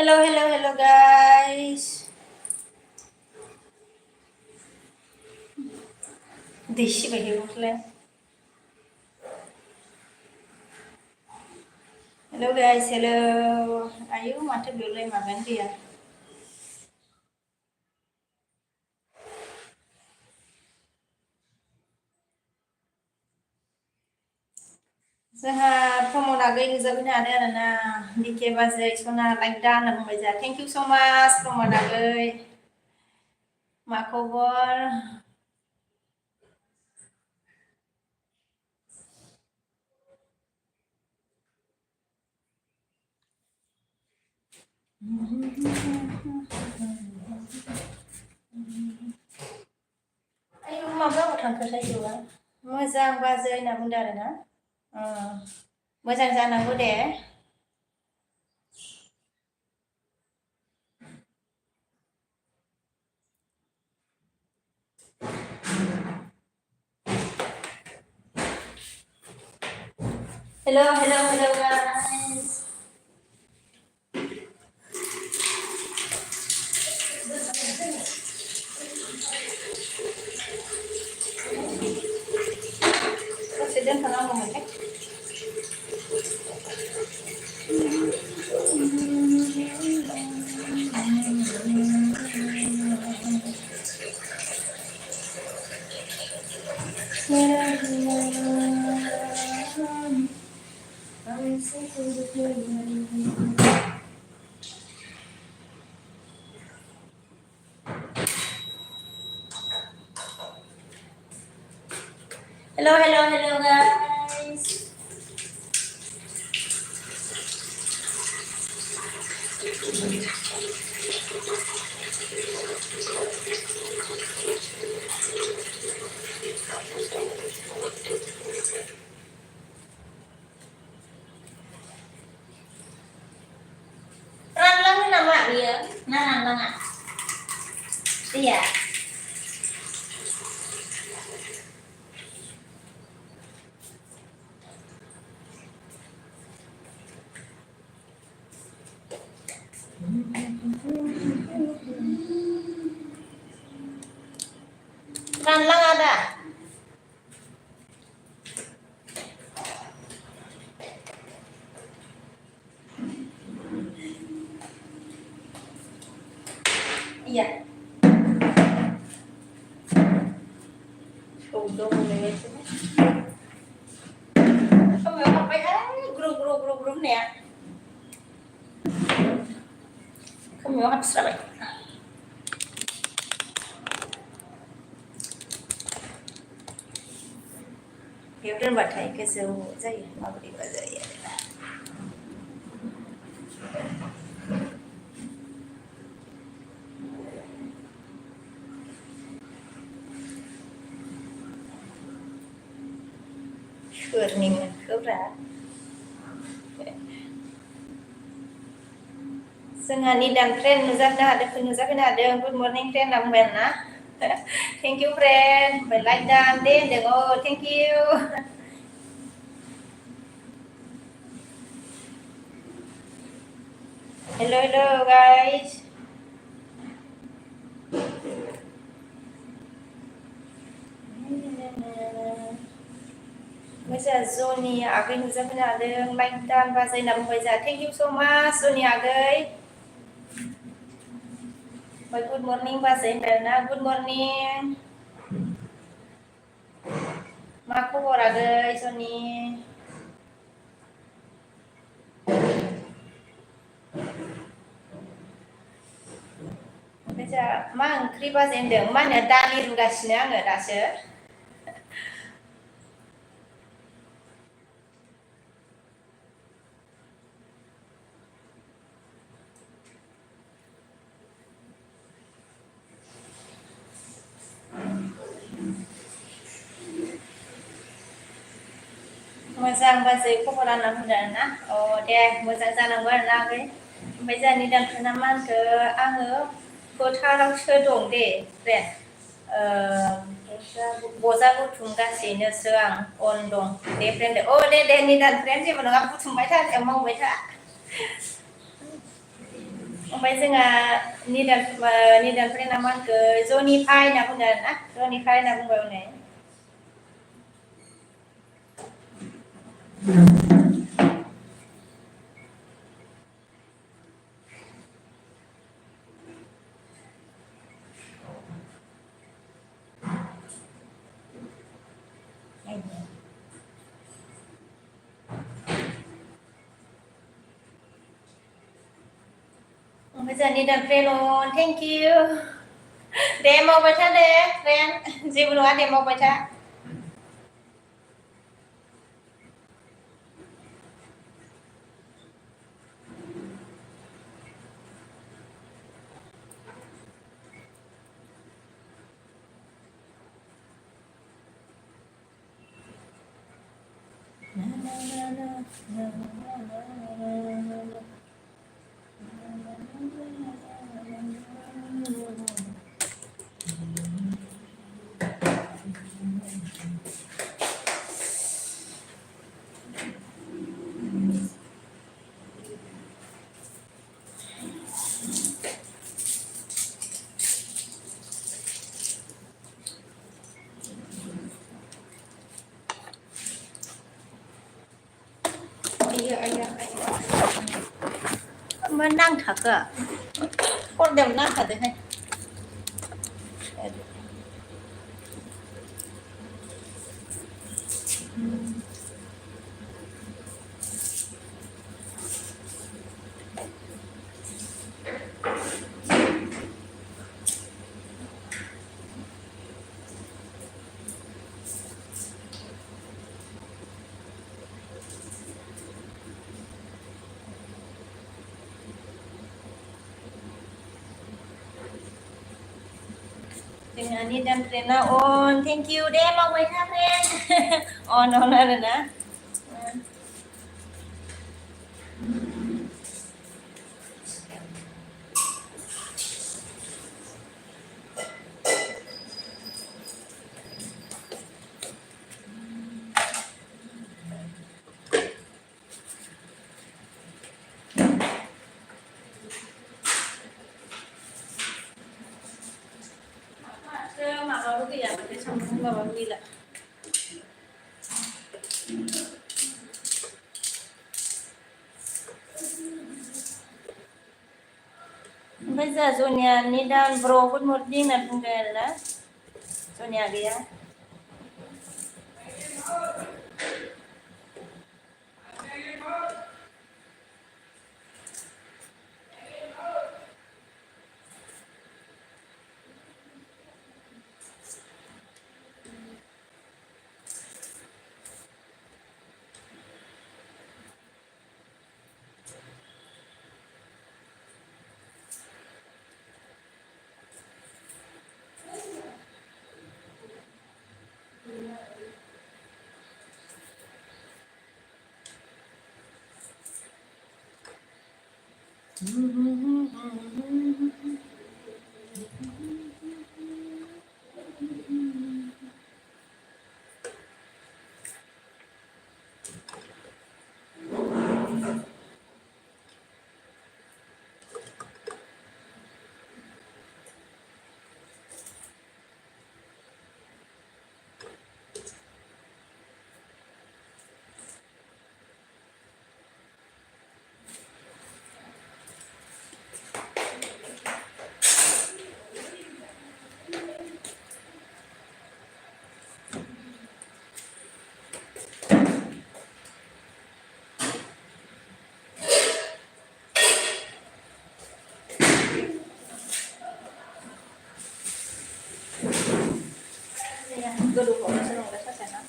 Hello guys. Dishi bagi mukle. Hello guys, hello. Ayo mata dulu makan dia. Zaha promoda gay nizabin ada na dike bazai sona like dan na bumbay. Thank you so much promoda gay. Makobor. Ayo mabra utang kerja juga. Mozang bazai na bunda na. Mozang jana bude. Hello guys. Sedang kenal ngomongnya. Hello guys. Ran lang nama dia. Nah, lang. Iya. Ran lang ada. Iya. Udah mulai itu. Kamu apa ya? Grup nih ya. Kamu habis apa? Hiểu đơn bật thấy cái dấu dây mà đi vào dây khớp mình khớp ra Sengani dan friend Nuzana ada Nuzana ada good morning friend namben na thank you friend by like dan den oh thank you hello guys Mesela Zoni agay Nuzana ada like dan bazay na bumbay za thank you so much Zoni agay good morning bazay na good morning Mako agay Zoni Baca mang kriba zendeng mana dali rugasnya nggak dasar Mozang bazai koporan namudana oh deh mozang janangbar na gai ओमफ्राय जोंनि दानखोना मा होनखो आङो फोथाराव दं दे friend बजा बुथुमगासिनोसो आं अन दं दे friend अ दे निदान फ्रेन्ड जेबो नङा बुथुमबाय था मावबाय था ओमफ्राय जोंहा निदानफोरनि नामा होनखो जनिफाय होनना बुंदों आरोना जनिफाय होनना बुंबाय उनाय ओमफ्राय जोंहा निदान फ्रेन्ड थेंक इउ दे मावबाय था दे फ्रेन्ड जेबो नङा दे मावबाय था आया मा नांथाखो खरदायाव नांखादोहाय जोंहा निदान फ्रेन्डआ अन थेंक इउ दे मावबाय था फ्रेन्ड अन आरोना माबाबो गैया माथो सामब्राम माबाबो गैला ओमफ्राय जोंहा जनिया निदान ब्र गुड मर्निं होनना बुंदों आरोना जनिया गैया गोदौबावनोसो नंबाय सासेना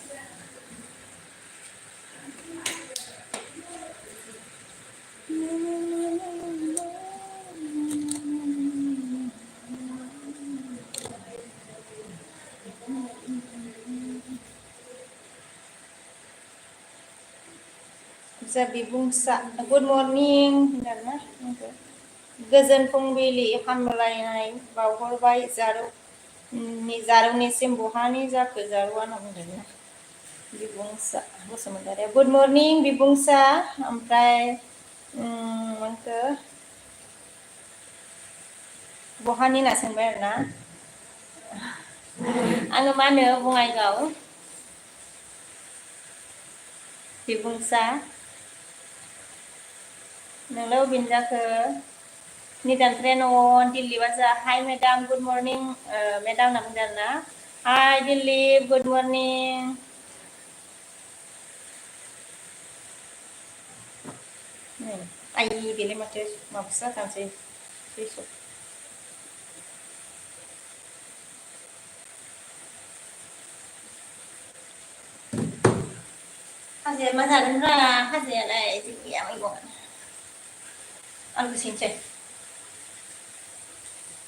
जा बिबुंसा गुड मर्निं होनदोंना गोजोन फुंबिलि हामलायनाय बावहरबाय जारौनिसिम बहानि जाखो जारौआ होनना बुंदोंना बिबुंसा बसुमतारिया गुड मर्निं बिबुंसा ओमफ्राय मोनखो बहानि होनना सोंबाय आरोना आङो मा होनो बङाइगाव बिबुंसा नोंलाय अबेनि जाखो निदान on दिल्ली बाजा हाय मेडाम गुड मर्निं मेडाम होनना बुंदों आरोना हाय दिल्ली गुड मर्निं आई बेलाय माथो माबासो जाथारसै हाजिया मा जागोनब्रा हाजियालाय जेबो गैया मैगं आलु सिनसै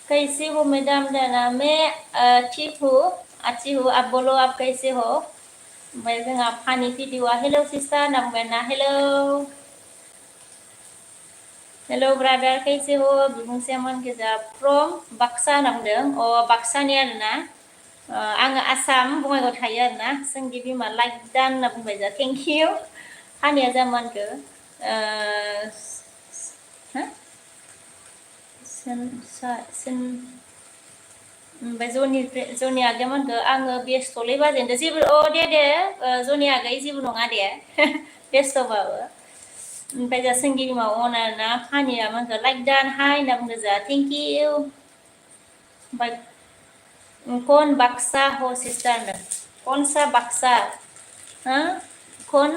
कैसे हो मैडम जाना मैं ठीक हूँ अच्छी हूँ आप बोलो आप कैसे हो ओमफ्राय जोंहा फानि भिडिअआ हेलौ सिस्टार होनना बुंबाय ना हेलौ हेलौ ब्रादार कैसे हो बिबुंसाया मान गोजा फ्रम बाक्सा होनना बुंदों बाक्सानि आरोना आङो आसाम बङाइगाव थायो आरोना जोंनि बिमा लाइक दान होनना बुंबाय जा थेंक इउ हानिया जामानखो ओमफ्राय जनि आगैमोनखौ आङो बेस्थ'लै बाजेनदो जेबो दे जनि आगै जेबो नङा दे बेस्थ'बाबो ओमफ्राय जा सोंगिरि माव अन आरोना फानिया मोनखो लाइक दान हाय होनना बुंदो जा थेंक इउ ओमफ्राय कौन बाक्सा हो सिस्टार कौन सा बाक्सा कौन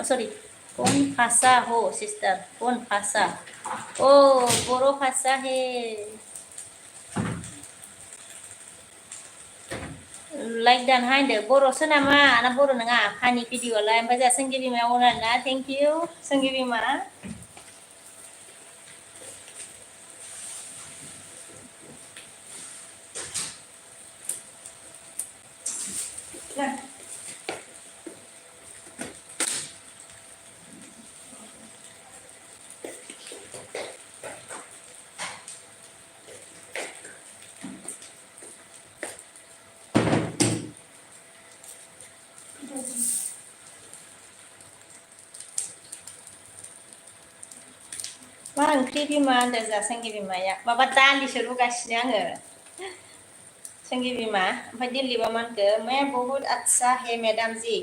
सरि कौन भाषा हो सिस्टार कौन भाषा बर' भाषा है लाइक दान हायदो बर'सो नामा ना बर' नङा फानि भिडिअ'लाय ओमफ्राय जा सोंगिरि बिमायाव आरोना थेंक इउ सोंगिरि बिमा मा ओंख्रि बिमा होनदो जा सोंगिरि बिमाया माबा दालिसो रुगासिनो आङो सोंगिरि बिमा ओमफ्राय दिल्लीबा मा होनखो मैं बहुत अच्छा है मैडम जी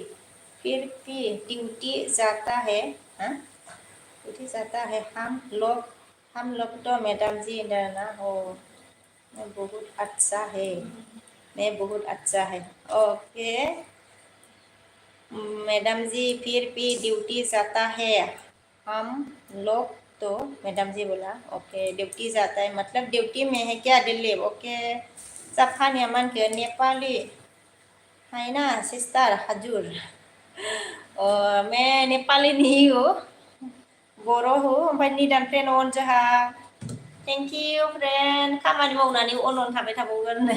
फिर भी ड्यूटी जाता है ड्यूटी जाता है हम लोग तो मैडम जी ना हो मैं बहुत अच्छा है मैं बहुत अच्छा है ओके मैडम जी फिर भी ड्यूटी जाता है हम लोग तो मैडम जी बोला ओके ड्यूटी जाता है मतलब ड्यूटी में है क्या दिल्ली ओके सफानिया मन के नेपाली है ना सिस्टर हजूर मैं नेपाली नहीं हूँ बर' हूँ ओमफ्राय निदान फ्रेन्ड अन जोंहा थेंक इउ फ्रेन्ड खामानि मावनानै अन थाबाय थाबावगोन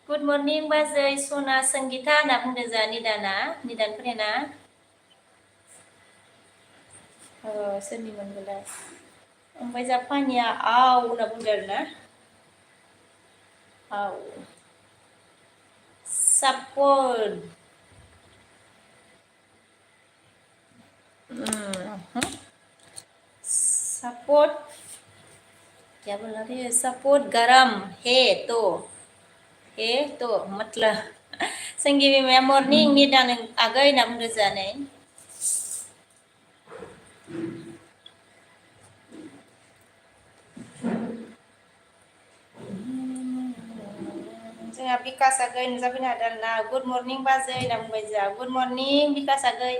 गुड मर्निं बाजै सना संगिता होनना बुंदों जा निदान फ्रेन्डआ सोरनिमोन बेलाय ओमफ्राय जा फानिया आव होनना बुंदों आरोना आव सापर्ट सपोर्ट क्या बोला रे सपोर्ट गरम है तो मतलब संगिरि में मॉर्निंग निदान आगै होनना बुंदों जानै जोंहा बिकास आगै नुजाफैनो हादों आरोना गुड मर्निं बाजै होनना बुंबाय जा गुड मर्निं बिकास आगै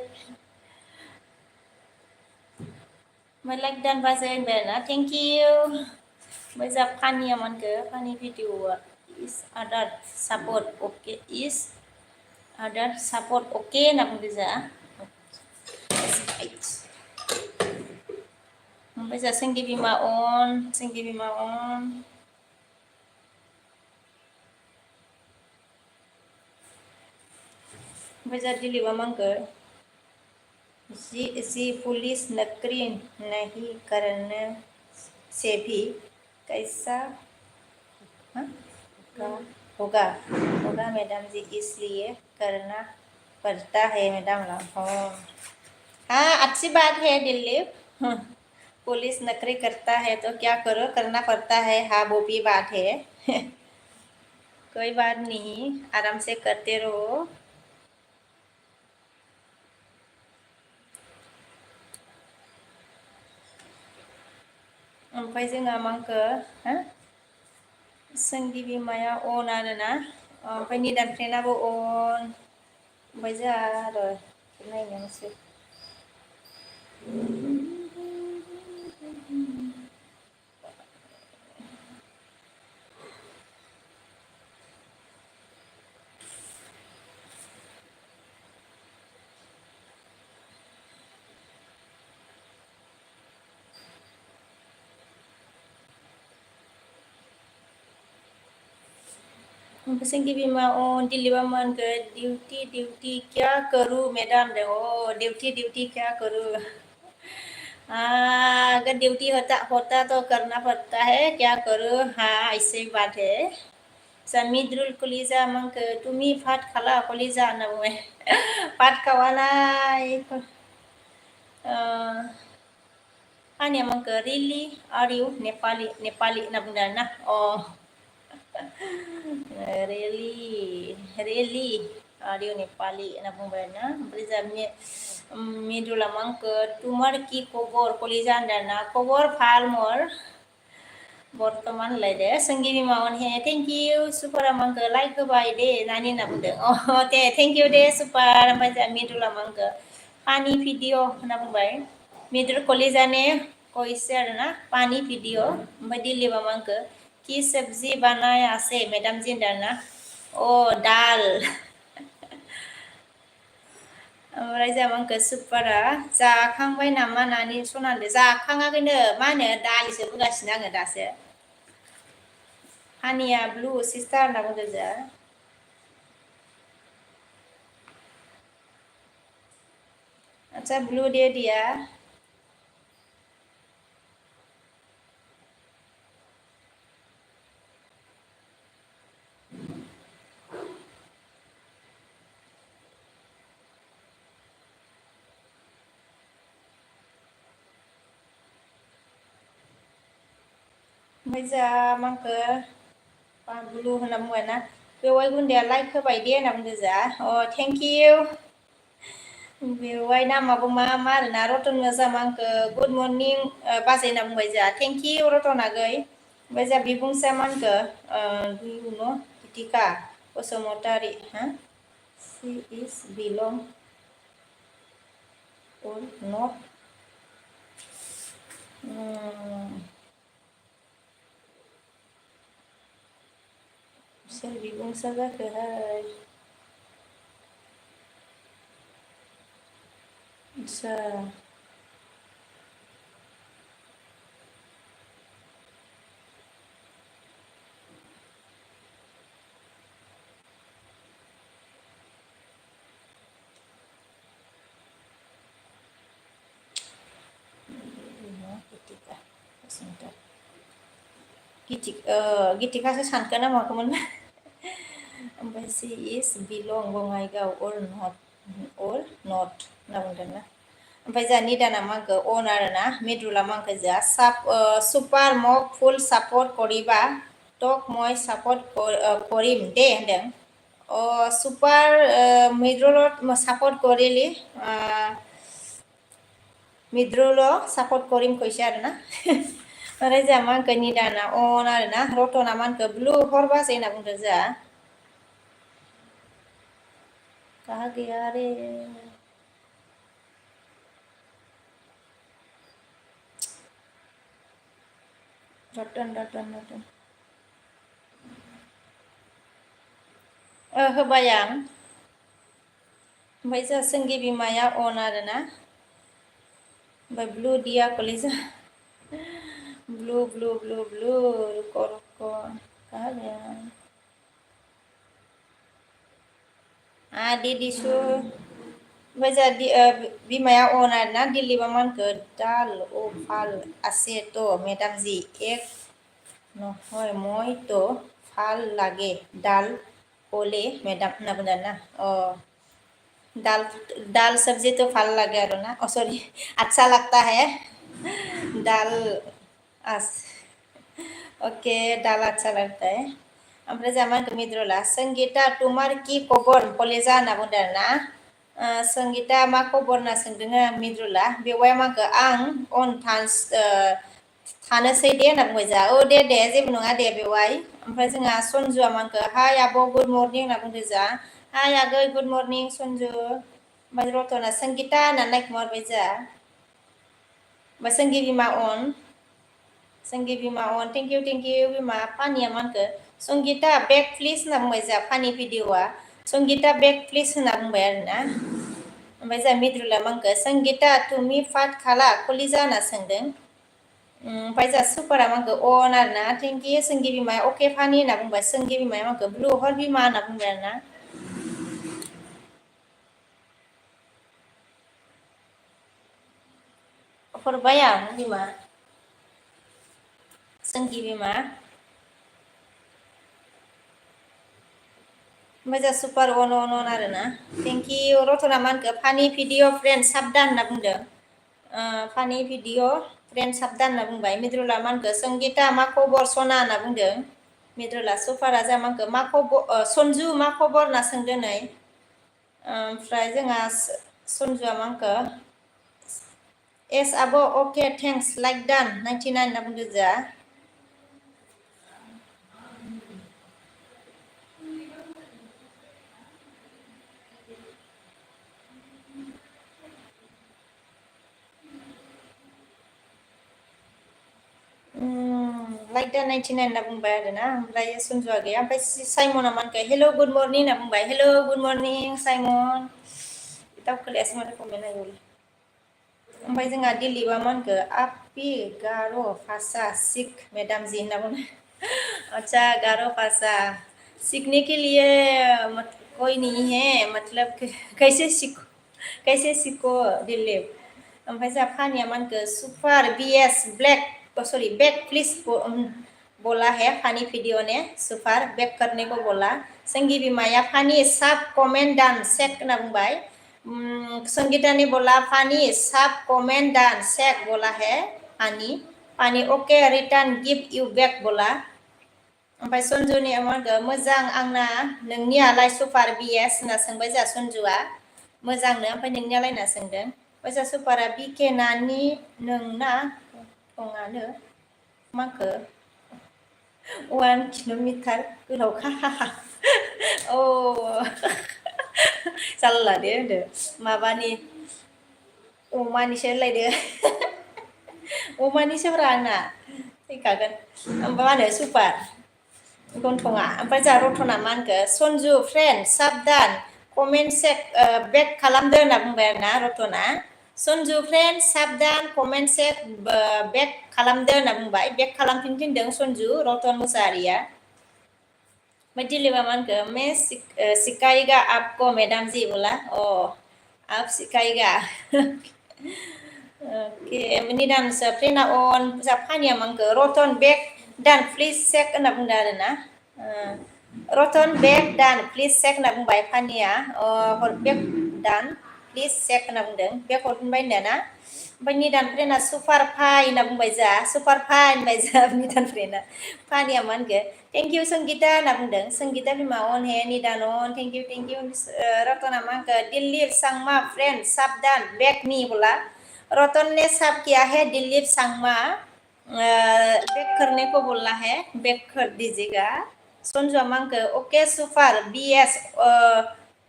ओमफ्राय लाइक दान बाजै होनबाय आरोना थेंक इउ ओमफ्राय जा फानिया मानखो फानि भिडिअआ इस आदार सापर्ट अके इस आदार सापर्ट अके होनना बुंदों जा ओमफ्राय जा सोंगिरि बिमा अन ओमफ्राय जा दिलीपआ मांखो जी पुलिस नौकरी नहीं करने से भी कैसा होगा मैडम जी इसलिए करना पड़ता है मैडम हाँ अच्छी बात है दिलीप पुलिस नखरे करता है तो क्या करो, करना पड़ता है। हाँ वो भी बात है। कोई बात नहीं, आराम से करते रहो। ओमफ्राय जोंहा मांखो हा सोंगि बिमाया अन आरोना, ओमफ्राय निदान फ्रेन्डआबो अन, ओमफ्राय जोंहा आरो नायनोसै। संगी बीमा ओ दिल्ली मन के ड्यूटी ड्यूटी क्या करूँ मैडम दे, ओ ड्यूटी ड्यूटी क्या करूँ। हाँ अगर ड्यूटी होता होता तो करना पड़ता है, क्या करूँ। हाँ ऐसे ही बात है। समिद्रुल कलिजा मंक तुमी भात खाला कलिजा होनना बुंबाय। भात खावानाय आंनिया मंक really are you Nepali Nepali होनना बुंदों आरोना। really are you नेपाली होनना बुंबाय आरोना। ओमफ्राय जोंहा मिदुला मंक तुमार की खबर कलिजा होनदों आरोना। खबर भाल मोर बर्तमान होनलाय दे। सोंगि बिमामोन हे थेंक इउ सुपारा मंक लाइक होबाय दे नानि होनना बुंदों। दे थेंक इउ दे सुपार। ओमफ्राय जोंहा मिदुला मंक पानी भिडिअ होनना बुंबाय। मिदुल कलिजाने कइसे आरोना पानी भिडिअ। ओमफ्राय दिल्लीबा मंक कि सब्जी बनाय आसे मेदाम जी होनदों आरोना। दाल। ओमफ्राय जोंहा मंक सुपारा जाखांबाय नामा नानि सना होनदों। जाखाङाखैनो, मा होनो दालिसो रुगासिनो आङो दासो। हानिया ब्लु सिस्टार होनना बुंदों जोंहा। आच्छा ब्लु दे दिया। ओमफ्राय जोंहा मंको ब्लु होनना बुंबाय ना। बेवाइ गुन्दाया लाइक होबाय दे होनना बुंदों जोंहा। Thank you. बेवाइ नामाबो मा मा आरोना रतन मोजां मंको गुड मर्निं बाजै होनना बुंबाय जोंहा। थेंक इउ रतन आगै। ओमफ्राय जोंहा बिबुंसाया मंको दुइनो गितिका बसुमतारी हा सी इज बिलं or not सोर बिबुंसा जाखोहाय। आच्छा गितिका बसुमतारी गितिकासो सानखो ना माखोमोन। ओमफ्राय सी इज बिलं बङाइगाव or not होनना बुंदों ना। ओमफ्राय जोंहा निदाना मांखो अन आरोना। मिदुला मांखो जोंहा सुपार मक फुल सापर्ट करिबा टक मय सापर्ट करिम दे होनदों। सुपार मिद्रुलत सापर्ट करिली मिद्रुल सापर्ट करिम कइसे आरोना। ओमफ्राय जोंहा मांखो निदाना अन आरोना। रतना मांखो ब्लु हरबासै होनना बुंदों जोंहा। कहा गया रे रतन रतन रतन होबाय आं। ओमफ्राय जोंहा सोंगि बिमाया अन आरोना। ओमफ्राय ब्लु दिया कलिजा ब्लु ब्लु ब्लु ब्लु रुक रुक कहा गया दिदिसु। ओमफ्राय जोंहा बिमाया अन आरोना। दिल्लीबा मानखो दाल ओ फाल आसे तो मेदाम जी एक নহয় মই तो फाल लागे दाल ओले मेदाम होनना बुंदों आरोना। दाल दाल सब्जी तो फाल लागे आरोना। सॉरी अच्छा लगता है दाल आस ओके दाल अच्छा लगता है ओमफ्राय जोंहा मा होनखो मिद्रुला संगीता तुमार की खबर कलेजा होनना बुंदों आरो ना संगीता मा खबर होनना सोंदों मिद्रुला बेवहाय मा होनखो आं अन थानोसै दे होनना बुंबाय जा दे जेबो नङा दे बेवहाय ओमफ्राय जोंहा सन्जुआ मा होनखो हाय आब' गुड मर्निं होनना बुंदों जा हाय आगै गुड मर्निं सन्जु ओमफ्राय रतना संगीता होननानै नायखोमारबाय जा ओमफ्राय संगी बिमा अन संगी बिमा अन थेंक इउ बिमा फानिया मा होनखो संगीता बेक प्लिज होनना बुंबाय जा फानि भिडिअआ संगीता बेक प्लिज होनना बुंबाय आरोना ओमफ्राय जोंहा मिद्रुला मा होनखो संगीता तुमि फात खाला कलिजा होनना सोंदों ओमफ्राय जोंहा सुपारा मा होनखो अन आरोना थेंक इउ संगी बिमाया अके फानि होनना बुंबाय संगी बिमाया मा होनखो ब्लु हर बिमा होनना बुंबाय आरोना हरबाय आं बिमा संगी बिमा ओमफ्राय जोंहा सुपार अन आरोना थेंक इउ रतना मा होनखो फानि भिडिअ फ्रेन्ड साबदान होनना बुंदों फानि भिडिअ फ्रेन्ड साबदान होनना बुंबाय मिद्रुला मा होनखो संगीता मा खबर सना होनना बुंदों मिद्रुला सुपारा जोंहा मा होनखो मा खबर सन्जु मा खबर होनना सोंदों नै ओमफ्राय जोंहा सन्जुआ मा होनखो एस आब' अके थेंक्स लाइक डान 99 होनना बुंदों जा लाइक दा 99 होनना बुंबाय आरोना ओमफ्राय सन्जुआ गैया ओमफ्राय साइमना मा होनखो हेल' गुड मर्निं होनना बुंबाय हेल' गुड मर्निं साइमन दावखोलायासै माथो कमेन्ट नायगौलै ओमफ्राय जोंहा दिलीपआ मा होनखो आपि गार' भाषा सिख मेदाम जी होनना बुङो अच्छा गार' भाषा सीखने के लिए कोई नहीं है मतलब कैसे सीखो दिलीप ओमफ्राय जोंहा फानिया मा होनखो सुपार BS black sorry back please बोला है फानी वीडियो ने सुपार बैक करने को बोला संगी बिमाया फानी सब कमेंट डान सेक होनना बुंबाय संगीता ने बोला फानी सब कमेंट डान सेक बोला है फानी okay return give you back बोला ओमफ्राय सन्जुनिया मा होनखो मोजां आंना नोंनियालाय सुपार BS होनना सोंबाय जोंहा सन्जुआ मोजांनो ओमफ्राय नोंनियालाय होनना सोंदों ओमफ्राय जोंहा सुपारा बिके नानि नोंना थङानो माखो 1 किल'मिटार गोलावखा जारला दे होनदो माबानि अमानिसो होनलायदो अमानिसोब्रा आंना थैखागोन ओमफ्राय मा होनो सुपार गन्थङा ओमफ्राय जोंहा रतना मा होनखो सन्जु फ्रेन्ड साबदान कमेन्ट सेक बेक खालामदो होनना बुंबाय आरोना रतना सन्जु फ्रेन्ड साबदान कमेन्ट सेक बेक खालामदो होनना बुंबाय बेक खालामफिन थिनदों सन्जु रतन मुसाहारिया ओमफ्राय दिलीपआ मा होनखो मैं सिखाएगा आपको मैडम जी बोला आप सिखाएगा ओके निदान फ्रेन्डआ अन जा फानिया मा होनखो रतन बेक डान प्लिज चेक होनना बुंदों आरोना रतन बेक डान प्लिज चेक होनना बुंबाय फानिया बेक डान प्लिज चेक होनना बुंदों बेक हरफिनबाय होनदों ना ओमफ्राय निदान फ्रेन्डआ सुपार फाइ होनना बुंबाय जा सुपार फाइ होनबाय जा निदान फ्रेन्डआ फानिया मा होनखो थेंक इउ संगीता होनना बुंदों संगीता बिमा अन हे निदान अन थेंक इउ रतना मा होनखो दिलीप सांमा फ्रेन्ड साबदान बेक मी बोला रतन ने सब किया है दिलीप सांमा बैक करने को बोला है बैक कर दीजिएगा सन्जुआ मा होनखो अके सुपार BS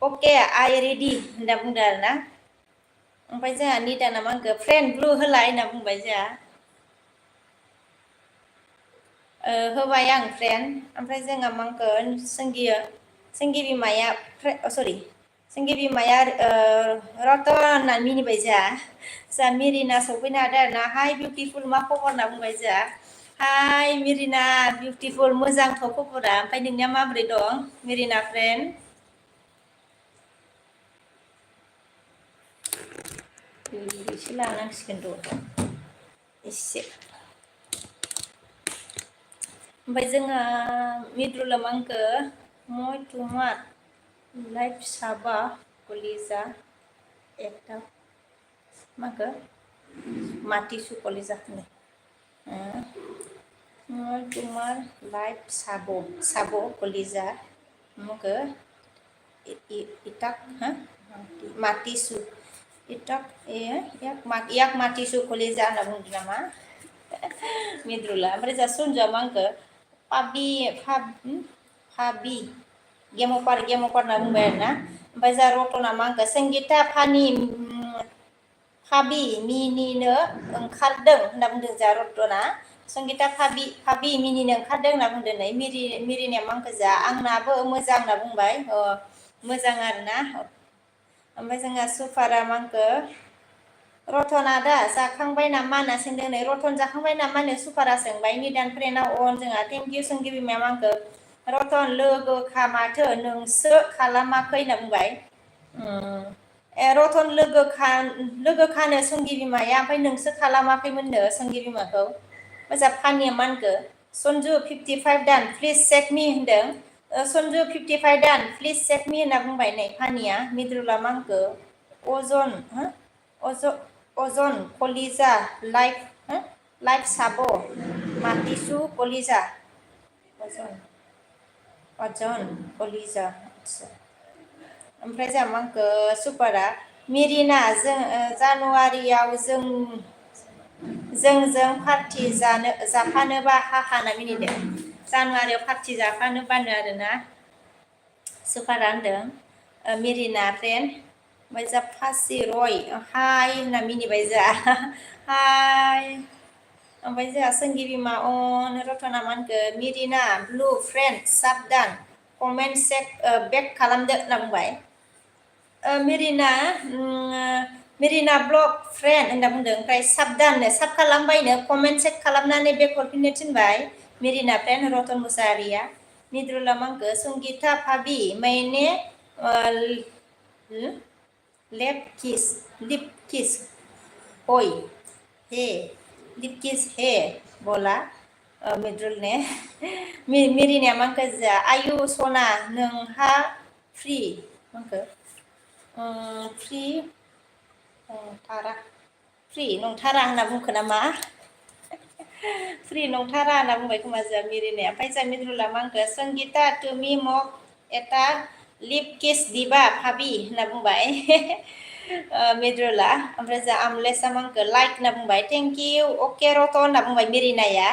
अके आइ रेडि होनना बुंदों आरोना ओमफ्राय जोंहा निदाना मा होनखो फ्रेन्ड ब्लु होलाय होनना बुंबाय जोंहा होबाय आं फ्रेन्ड ओमफ्राय जोंहा मा होनखो संगी बिमाया सरि संगी बिमाया रतन होनना मिनिबाय जोंहा मिरिना सफैनो हादों आरोना हाय बिउटिफुल मा खबर होनना बुंबाय जोंहा हाय मिरिना बिउटिफुल मोजांथ' खबरा ओमफ्राय नोंनिया माबोरै दं मिरिना फ्रेन्ड एसे लानांसिगोन र' एसे ओमफ्राय जोंहा मिद्रुला मा होनखो मय तुमार लाइफ साबा कलिजा एकटा माखो माटिसु कलिजा होनो Tumar live sabo koliza maka itak matisu itak yak matisu koliza होनना बुंदों नामा मिद्रुला ओमफ्राय जा सुनजा मांखो फाबि गेमपार होनना बुंबाय आरोना ओमफ्राय जा रतना मांखो संगिता फाबि मिनिनो ओंखारदों होनना बुंदों जा रतना संगिता फाबि मिनिनो ओंखारदों होनना बुंदों नै मिरिनिया मांखो जा आंनाबो मोजां होनना बुंबाय मोजां आरोना ओमफ्राय जोंहा सुफारा मांखो रतना दा जाखांबाय नामा होनना सोंदों नै रतन जाखांबाय नामा होनो सुफारा सोंबाय निदान फ्रेन्डआ अन जोंहा थेंक इउ सोंगिरि बिमाया मांखो रतन लोगोखा माथो नोंसो खालामाखै होनना बुंबाय रतन लोगोखानो सोंगिरि बिमाया ओमफ्राय नोंसो खालामाखैमोननो सोंगिरि बिमाखौ मोजां फानिया मानखो सन्जु 55 दान प्लिज चेक मी होनदों सन्जु 55 दान प्लिज चेक मी होनना बुंबाय नै फानिया मिद्रुला मांखो अजन कलिजा लाइक साबो मातिसु कलिजा अजन कलिजा ओमफ्राय जोंहा मांखो सुपारा मेरिना जानुवारियाव जोंजों पार्टि जाफानोबा हाहा होनना मिनिदों जानुवारियाव पार्टि जाफानोबानो आरोना सुपारा होनदों मेरिना फ्रेन्ड ओमफ्राय जा फासि रय हाय होनना मिनिबाय जा हाय ओमफ्राय जोंहा सोंगिरि मा अन रतना मानखो मेरिना ब्लु फ्रेन्ड साबदान कमेन्ट बेक खालामदो होनना बुंबाय मेरिना ब्लग फ्रेन्ड होनना बुंदों ओमफ्राय साबदाननो साब खालामबायनो कमेन्ट चेक खालामनानै बेक हरफिननो थिनबाय मेरिना फ्रेन्ड रतन मुसाहारिया मिद्रुला मांखो संगिता फाबि मैंने लिप किस ओय हे लिप किस हे बोला मिद्रुल ने मिरिना मांखो जा आयु सना नोंहा फ्रि मांखो फ्रि नंथारा होनना बुंखो नामा फ्रि नंथारा होनना बुंबाय खोमा जोंहा मिरिनाया ओमफ्राय जोंहा मिद्रुला मांखो संगिता तुमि मक एटा लिप किस दिबा फाबि होनना बुंबाय मिद्रुला ओमफ्राय जोंहा आमलेसा मांखो लाइक होनना बुंबाय थेंक इउ अके रत होनना बुंबाय मिरिनाया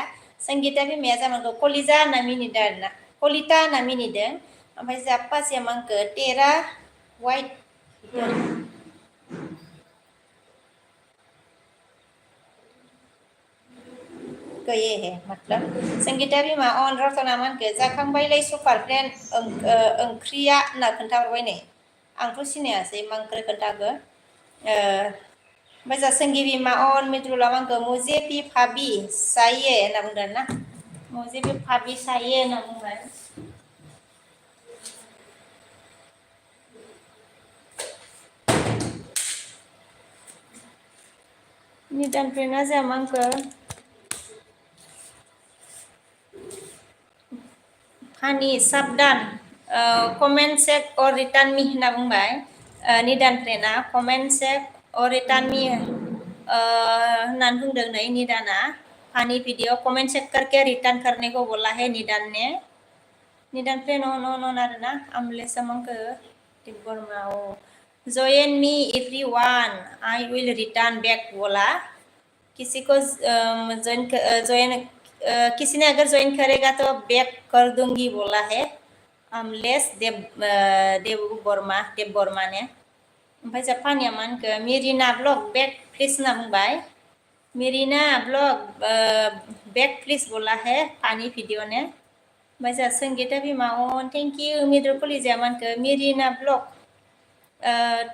संगिता बिमाया जामांखो कलिजा होनना मिनिदों आरोना कलिता होनना मिनिदों ओमफ्राय जोंहा पासिया मांखो टेरा वाइट गए है मतलब संगिता बिमा अन रतना मानखो जाखांबायलै सुपार फ्रेन्ड ओंख्रिया होनना खोन्थाहरबाय नै आंथ' सिनायासै मांखो खोन्थाखो ओमफ्राय जा सोंगिरि बिमा अन मिद्रुला मांखो मुजे पि फाबि साये होनना बुंदों ना मुजे पि फाबि साये होनना बुंबाय निदान फ्रेन्डआ जा मांखो फानि साबदान कमेन्ट चेक अर रिटार्न मी होनना बुंबाय निदान फ्रेन्डआ कमेन्ट चेक अर रिटार्न मी होननानै बुंदों नै निदाना फानि वीडियो कमेन्ट चेक करके रिटार्न करने को बोला है निदान ने निदान फ्रेन्ड अन आरोना आमलेसा मांखो बोरमा join me everyone I will return back बोला किसी को ज्वाइन किसी ने अगर ज्वाइन करेगा तो बैक कर दूंगी बोला है अमलेस देव बर्मा ने ओमफ्राय जापानिया मानखो मेरिना ब्लग बैक प्लिज होनना बुंबाय मेरिना ब्लग बैक प्लिज बोला है फानि वीडियो ने ओमफ्राय जा संगिता बिमा अन थेंक इउ मिद्रु कलिजाया मानखो मेरिना ब्लग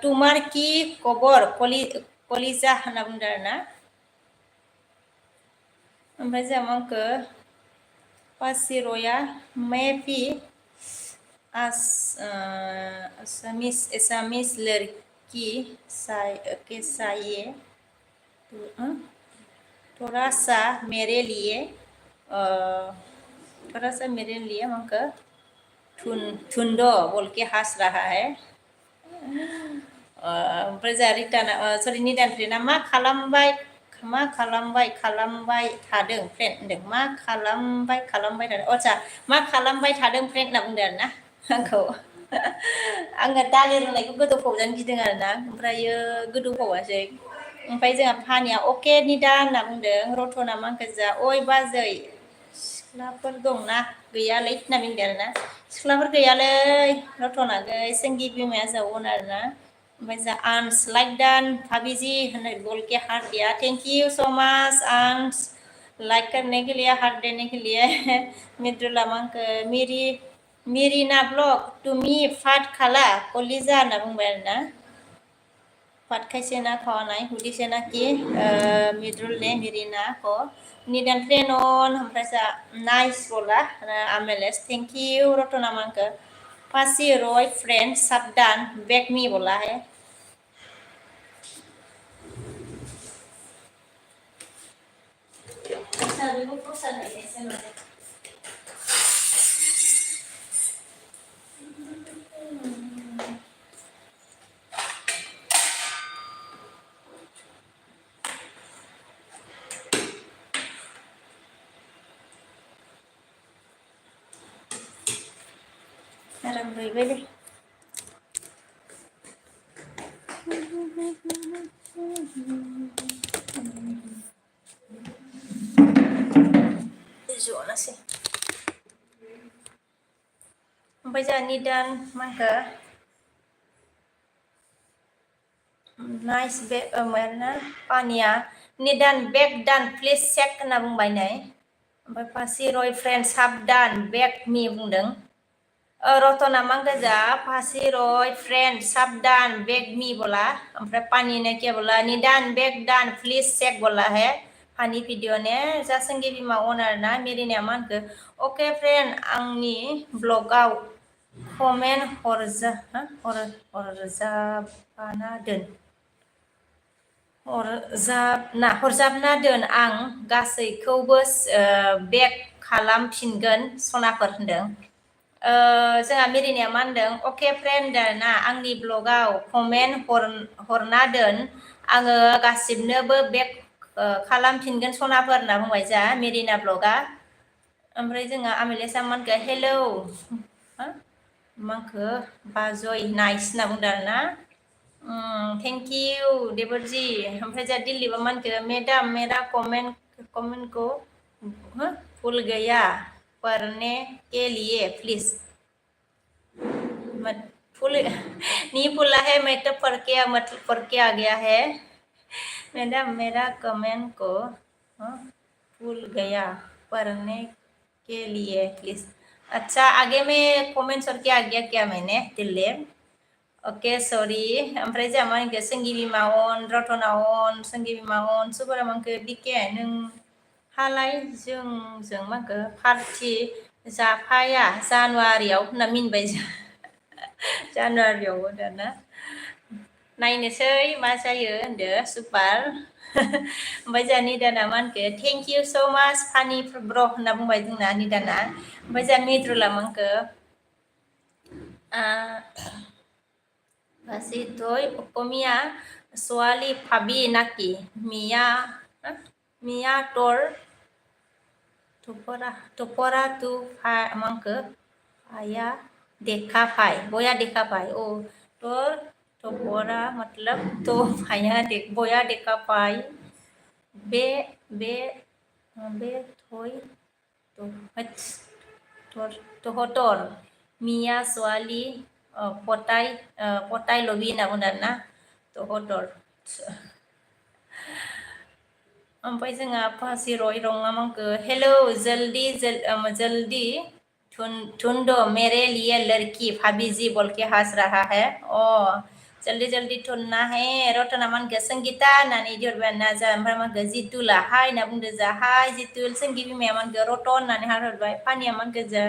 तुमार की खबर कलिजा होनना बुंदों आरोना ओमफ्राय जोंहा मांखो पासिरया मेपि एसामिस लड़की के चाहिए थोड़ा सा मेरे लिए मांखो ठुंडो बोल के हंस रहा है ओमफ्राय जोंहा रिटार्न निदान फ्रेन्डआ मा मा खालामबाय थादों फ्रेन्ड होनदों मा खालामबाय थादों आच्छा मा खालामबाय थादों फ्रेन्ड होनना बुंदों आरो ना आंखौ आङो दालि रुनायखौ गोदौफावजानो गिदों आरो ना ओमफ्रायो गोदौफावासै ओमफ्राय जोंहा फानिया अके निदा होनना बुंदों रतना मांखोजा अय बाजै सिख्लाफोर दंना गैयालै होनना बुंदों आरो ना सिख्लाफोर गैयालै रतना गै सोंगि बिमाया जावोन आरो ना ओमफ्राय जा आर्नस लाइक डान भाभीजी होननाय बोल के हार्ट दिया थैंक यू सो मच आर्नस लाइक करने के लिए हार्ट देने के लिए मित्रुला मांखो मिरिना ब्लग तुमी फाट खाला कलिजा होनना बुंबाय आरो ना फाट खायसे ना खावानाय हुदिसे ना कि मिद्रुल ने मिरिना को निदान फ्रेनन ओमफ्राय जा नाइस बोला आमेलेस thank you Ratna मांखो Pasi Roy friend साबदान बेक मी बोला है Rambai Zona sih. Sampai jadi dan mangga nice bag mana pania nidan bag dan please check na buंबाय नै ओमफ्राय पासि रय फ्रेन्ड साबदान बेक मी बुंदों रतना मांगोजा पासि रय फ्रेन्ड साबदान बेक मी बोला ओमफ्राय पानी ने क्या बोला निदान बेक दान प्लीज चेक बोला है पानी भिडिअ ने जासंगि बिमा ओनार ना मेरिना मानखो ओके फ्रेन्ड आंनि ब्लगाव कमेन्ट हरजाबना दोन हरजाबना दोन आं गासैखौबो बेक खालामफिनगोन सनाफोर होनदों जोंहा मेरिनाया मा होनदों अके फ्रेन्ड ना आंनि ब्लगाव कमेन्ट हरना दोन आङो गासिबनोबो बेक खालामफिनगोन सनाफोर होनना बुंबाय जा मेरिना ब्लगा ओमफ्राय जोंहा आमिलेसा मानखो हेलौ माखो बाजय नाइस होनना बुंदों आरो ना थेंक इउ देबरजी ओमफ्राय जा दिल्लीबा मानखो मेडाम मेरा कमेंट को भूल गया पढ़ने के लिए प्लीज फुल नहीं फुला है मैं तो पढ़ के आ गया है मैडम मेरा कमेंट को भूल गया पढ़ने के लिए प्लीज अच्छा आगे में कमेंट करके आ गया क्या मैंने दिल्ली ओके सॉरी ओमफ्राय जा मा होनखो सोंगि बिमा अन रतना अन सोंगि बिमा अन सुबरा मांखो बिके नों हालाय जोंजों माखो पार्टि जाफाया जानुवारियाव होनना मिनबाय जानुवारियाव दाना नायनोसै मा जायो होनदो सुपार ओमफ्राय जोंहा निदाना मा होनखो थेंक इउ सो माच फानि ब्र होनना बुंबाय जोंना निदाना ओमफ्राय जोंहा मिद्रुला मांखो Basitoy pokoknya soali Fabi naki Mia tor topora tu mangke aya देखा पाए बोया देखा पाए ओ तो टोपोरा मतलब तो बोया देखा पाए बे थोई तो होटर मिया सोआली पताय लबि होनना बुंदों आरोना तो होटर ओमफ्राय जोंहा फासि रय रंगा मांखो हेलो जल्दी ढूंढो मेरे लिए लड़की भाभी जी बोल के हंस रहा है जल्दी ढूंढना है रतना मानखो संगीता होननानै दिहरबाय जा ओमफ्राय मानखो जितुला हाय होनना बुंदो जा हाय जितुल सोंगि बिमाया मानखो रतन होननानै हरबाय पानिया मानखो जा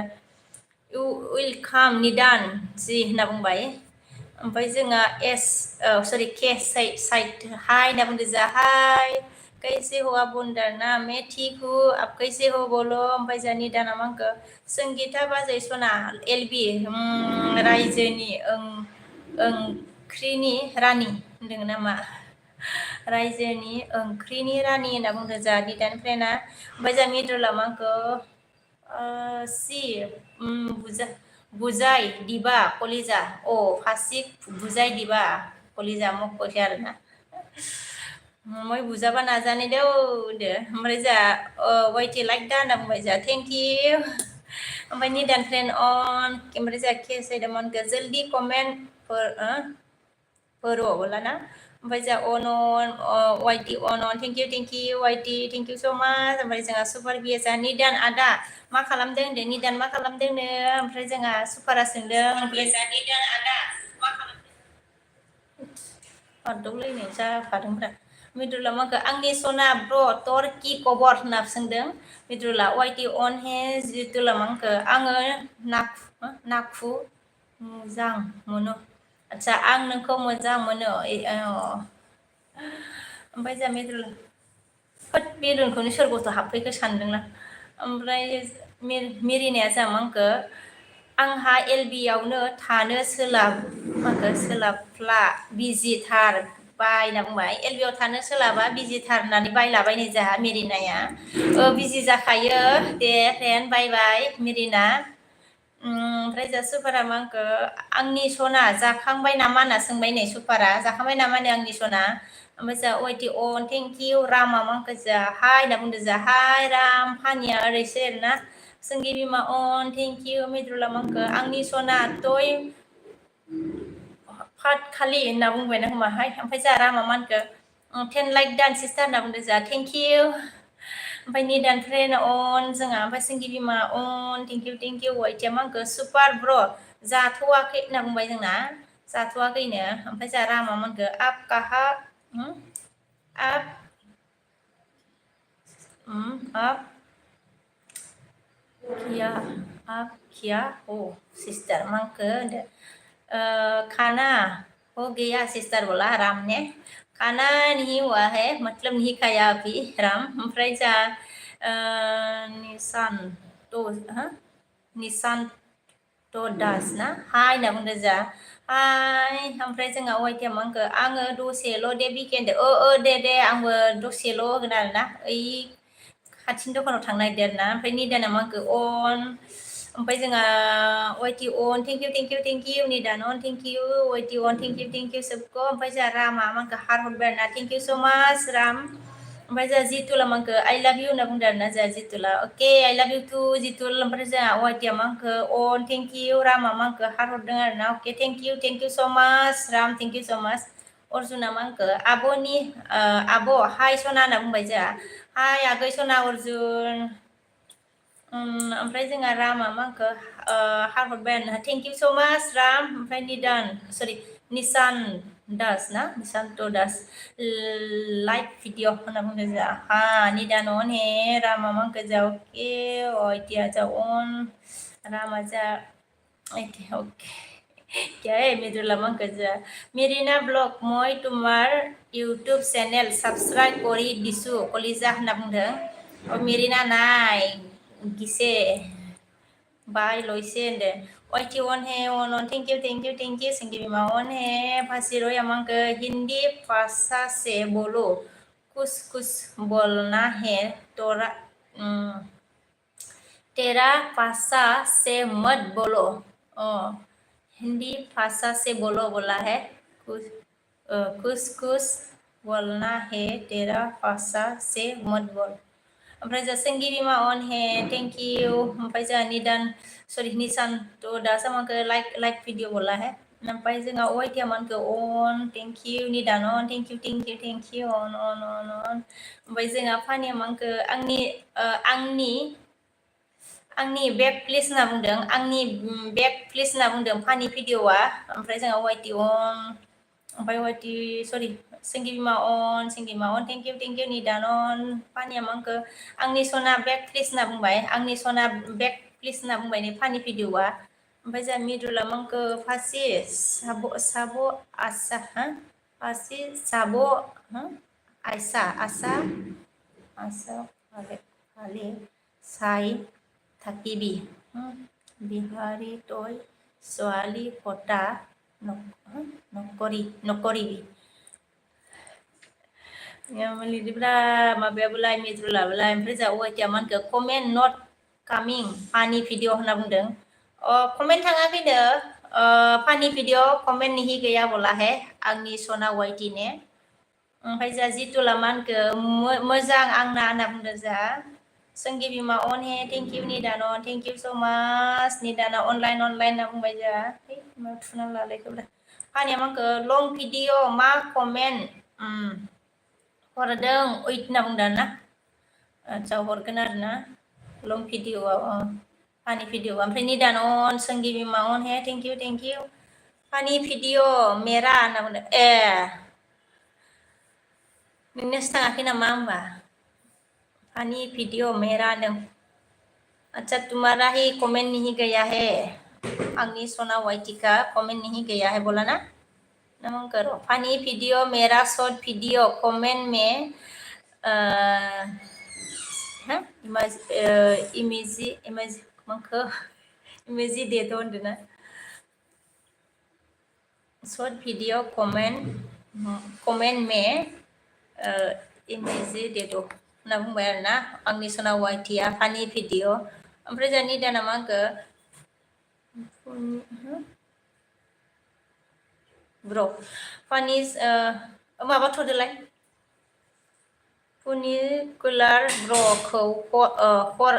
वेलकाम निदान जी होनना बुंबाय ओमफ्राय जोंहा के साइड हाय होनना बुंदो जा हाय कैसे हो आप बुंदरना मैं ठीक हूँ आप कैसे हो बोलो ओमफ्राय जा निदाना मांखो संगीता बाजै सना एलबि रायजोनि ओंख्रिनि रानि होनदों नामा रायजोनि ओंख्रिनि रानि होनना बुंदों जा निदान फ्रेन्डआ ओमफ्राय जा मिदुला मांखो सि बुजाय दिबा कलिजा फासिक बुजाय दिबा कलिजा मख'सै आरोना मैं बुजाबा नाजानाय देव दे ओमफ्राय जा वाइटि लाइक दा होनना बुंबाय जा थेंक इउ ओमफ्राय निदान फ्रेन्ड अन ओमफ्राय जा केस होदोंमोन जल्दी कमेन्ट फोरो बोला ना ओमफ्राय जा अन वाइटि अन थेंक इउ वाइटि थेंक इउ स' माच ओमफ्राय जोंहा सुपार बिएसा निदान आदा मा खालामदों होनदों निदान मा खालामदोंनो ओमफ्राय जोंहा सुपारा सोंदों निदान आदा मा खालामदों आरदौलायनाय जाखादोंब्रा मिदुला माखो आंनि सना ब्र तोर कि खबर होनना सोंदों मिदुला वाइटि अन हे जितुला मांखो आङो नाखु मोजां मोनो आच्छा आं नोंखौ मोजां मोनो ओमफ्राय जा मिदुला होद बेलुनखौनो सोर गथ' हाबफैखो सानदोंना ओमफ्राय मेरिनाया जा मांखो आंहा एलबियावनो थानो सोलाबफ्ला बिजिथार बाय होनना बुंबाय एलबियाव थानो सोलाबा बिजिथार होननानै बायलाबायनाय जाहा मेरिनाया बिजि जाखायो दे फ्रेन्ड बाय बाय मेरिना ओमफ्राय जा सुपारा मांखो आंनि सना जाखांबाय नामा होनना सोंबाय नै सुपारा जाखांबाय नामा नै आंनि सना ओमफ्राय जा वाइटि अन थेंक इउ रामा मांखो जा हाय होनना बुंदों जा हाय राम फानिया ओरैसो आरोना सोंगि बिमा अन थेंक इउ मिदुला मांखो आंनि सना तय फाट खालि होनना बुंबायना खोमाहाय ओमफ्राय जा रामा मानखो 10 लाइक दान सिस्टार होनना बुंदों जा थेंक इउ ओमफ्राय निदान फ्रेन्ड अन जोंहा ओमफ्राय सोंगि बिमा अन थेंक इउ वाइटिया मांखो सुपार ब्र जाथ'वाखै होनना बुंबाय जोंना जाथ'वाखैनो ओमफ्राय जा रामा मोनखो आप काहा आप किया हो सिस्टर मांखो खाना हो गया सिस्टर बोला राम ने खाना नहीं हुआ है मतलब नहीं खाया अभी राम ओमफ्राय जा निशान्त दास ना हाय होनना बुंदों जा हाय ओमफ्राय जोंहा वाइटिया मांखो आङो दसेल' दे बिकेन्ड दे आंबो दसेल' होगोन आरोना ओइ खाथिनि दखानाव थांनो नागिरदों आरोना ओमफ्राय निदाना मांखो अन ओमफ्राय जोंहा वाइटि अन थेंक इउ निदान अन थेंक इउ वाइटि अन थेंक इउ सबको ओमफ्राय जोंहा रामा मांखो हार हरबाय आरोना थेंक इउ स' माच राम ओमफ्राय जोंहा जितुला मांखो आइ लाभ इउ होनना बुंदों आरोना जोंहा जितुला अके आइ लाभ इउ टु जितुल ओमफ्राय जोंहा वाइटिया मांखो अन थेंक इउ रामा मांखो हार हरदों आरोना अके थेंक इउ स' माच राम थेंक इउ स' माच अर्जुना मांखो आब'नि आब' हाय सना होनना बुंबाय जोंहा हाय आगै सना अर्जुन ओमफ्राय जोंहा रामा मांखो हार हरबाय आरोना थेंक इउ स' माच राम ओमफ्राय निशान्त दास लाइक भिडिअ होनना बुंदों जोंहा निदान अन हे रामा मांखो जा अके इतिया जा अन रामा जा ओके क्या है मिदुला मांखो जा मेरिना ब्लग मैं तुम्हार इउटुब चेनेल साबस्क्राइब करी दिसु कलिजा होनना बुंदों मेरिना नाय गिसे बाय लयसे होनदों वाइटि अन हे अन थेंक इउ सिंगि बिमा अन हे फासिर'या मांखो हिंदी भाषा से बोलो कुछ बोलना है तोरा तेरा भाषा से मत बोलो हिंदी भाषा से बोलो बोला है कुछ बोलना है तेरा भाषा से मत बोल ओमफ्राय जा सोंगि बिमा अन हे थेंक इउ ओमफ्राय जा निशान्त दास मांखो लाइक भिडिअ बोला है ओमफ्राय जोंहा वाइटिया मानखो अन थेंक इउ निदान अन थेंक इउ अन ओमफ्राय जोंहा फानिया मांखो आंनि बेक प्लिज होनना बुंदों आंनि बेक प्लिज होनना बुंदों फानि भिडिअआ ओमफ्राय जोंहा वाइटि अन ओमफ्राय सोंगि बिमा अन थेंक इउ निदान अन फानिया मांखो आंनि सना बेक प्लिज होनना बुंबाय आंनि सना बेक प्लिज होनना बुंबाय नै फानि भिडिअआ ओमफ्राय जोंहा मिदुला मांखो फासि साब' आसा फासि साब' आसा फाले साई থাকিবি বিহাৰী তই ছোৱালী পতা নকৰিবি लिरब्ला माबायाबोलाय मिद्रुलाबोलाय ओमफ्राय जा अवाइटिया मानखो कमेन्ट नट कामिं फानि भिडिअ होनना बुंदों कमेन्ट थाङाखैनो फानि भिडिअ कमेन्ट निहि गैया बलाहे आंनि सना वाइटि ने ओमफ्राय जा जितुला मानखो मोजां आंना होनना बुंदों जा संगी बिमा अन हे थेंक इउ निदान थेंक इउ सो माच निदाना अनलाइन होनना बुंबाय जा मा थुना लालायखौब्ला फानिया मानखो लं भिडिअ मा कमेन्ट हरदों ओइट होनना बुंदों ना आच्छा हरगोन आरो ना लं भिडिअआव फानि भिडिअ ओमफ्राय निदान अन संगी बिमा अन हे थेंक इउ फानि भिडिअ मेरा होनना बुंदों ए नोंनियासो थाङाखै नामा होमबा फानी वीडियो मेरा नों अच्छा तुम्हारा ही कमेंट नहीं गया है आंनी सोना वाइटी का कमेंट नहीं गया है बोला ना नमन करो फानी वीडियो मेरा शॉर्ट वीडियो कमेंट में इमेज मंखो इमेजी दे दो होनदों ना शॉर्ट वीडियो कमेंट में इमेजी दे दो होनना बुंबाय आरो ना आंनि सना वाइटिया फानि भिडिअ ओमफ्राय जा निदाना मा होनखो ब्र फानि माबाथ'दोलाय फुनिकुलार ब्र'खौ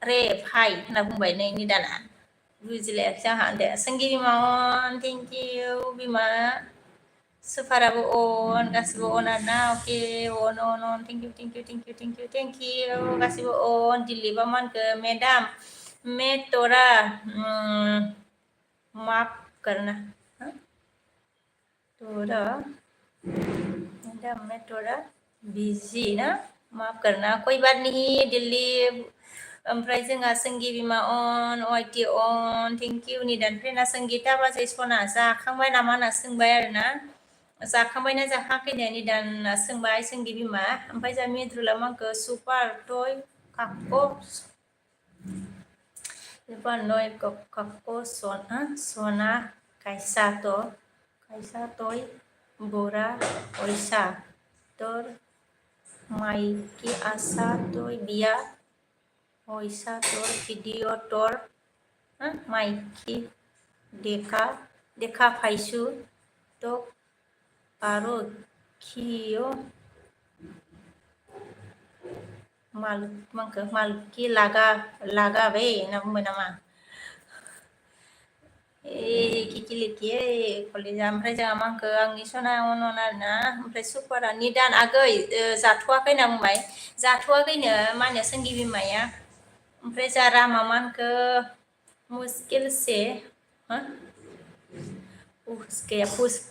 रे फाइ होनना बुंबाय नै निदाना बुजिलायाखिसै आंहा दे संगी बिमा अन थेंक इउ बिमा सुपाराबो अन गासिबो अन आरो ना अके अन थेंक इउ गासिबो अन दिलीपा मानखो मेडाम मैं तोरा माफ करना तोरा मैडम मैं तोरा बिजी ना माफ करना कोई बात नहीं दिल्ली ओमफ्राय जोंहा संगी बिमा अन वाइटि अन थेंक इउ निदान फ्रेना संगीता बाजै सना जाखांबाय नामा होनना सोंबाय आरो ना जाखांबायना जाखाङाखैनो निदाना सोंबाय संगी बिमा ओमफ्राय जा मिद्रुला मांखो सुपार टय काक्को सुपार नय काक्को सना कैसा तय बोरा पैसा तोर माइकी आशा तय बिया पैसा तोर भिडिअ तोर माइकी देखा पाइसु तो आरो कियो मालकी लागा बे होनना बुंबाय नामा किकिलिकिये कलेजा ओमफ्राय जोंहा मांखो आंनि सना अन आरो ना ओमफ्राय सुपारा निदान आगै जाथ'वाखै होनना बुंबाय जाथ'वाखैनो मा होनो संगी बिमाया ओमफ्राय जा रामा मानखो मुस्किल से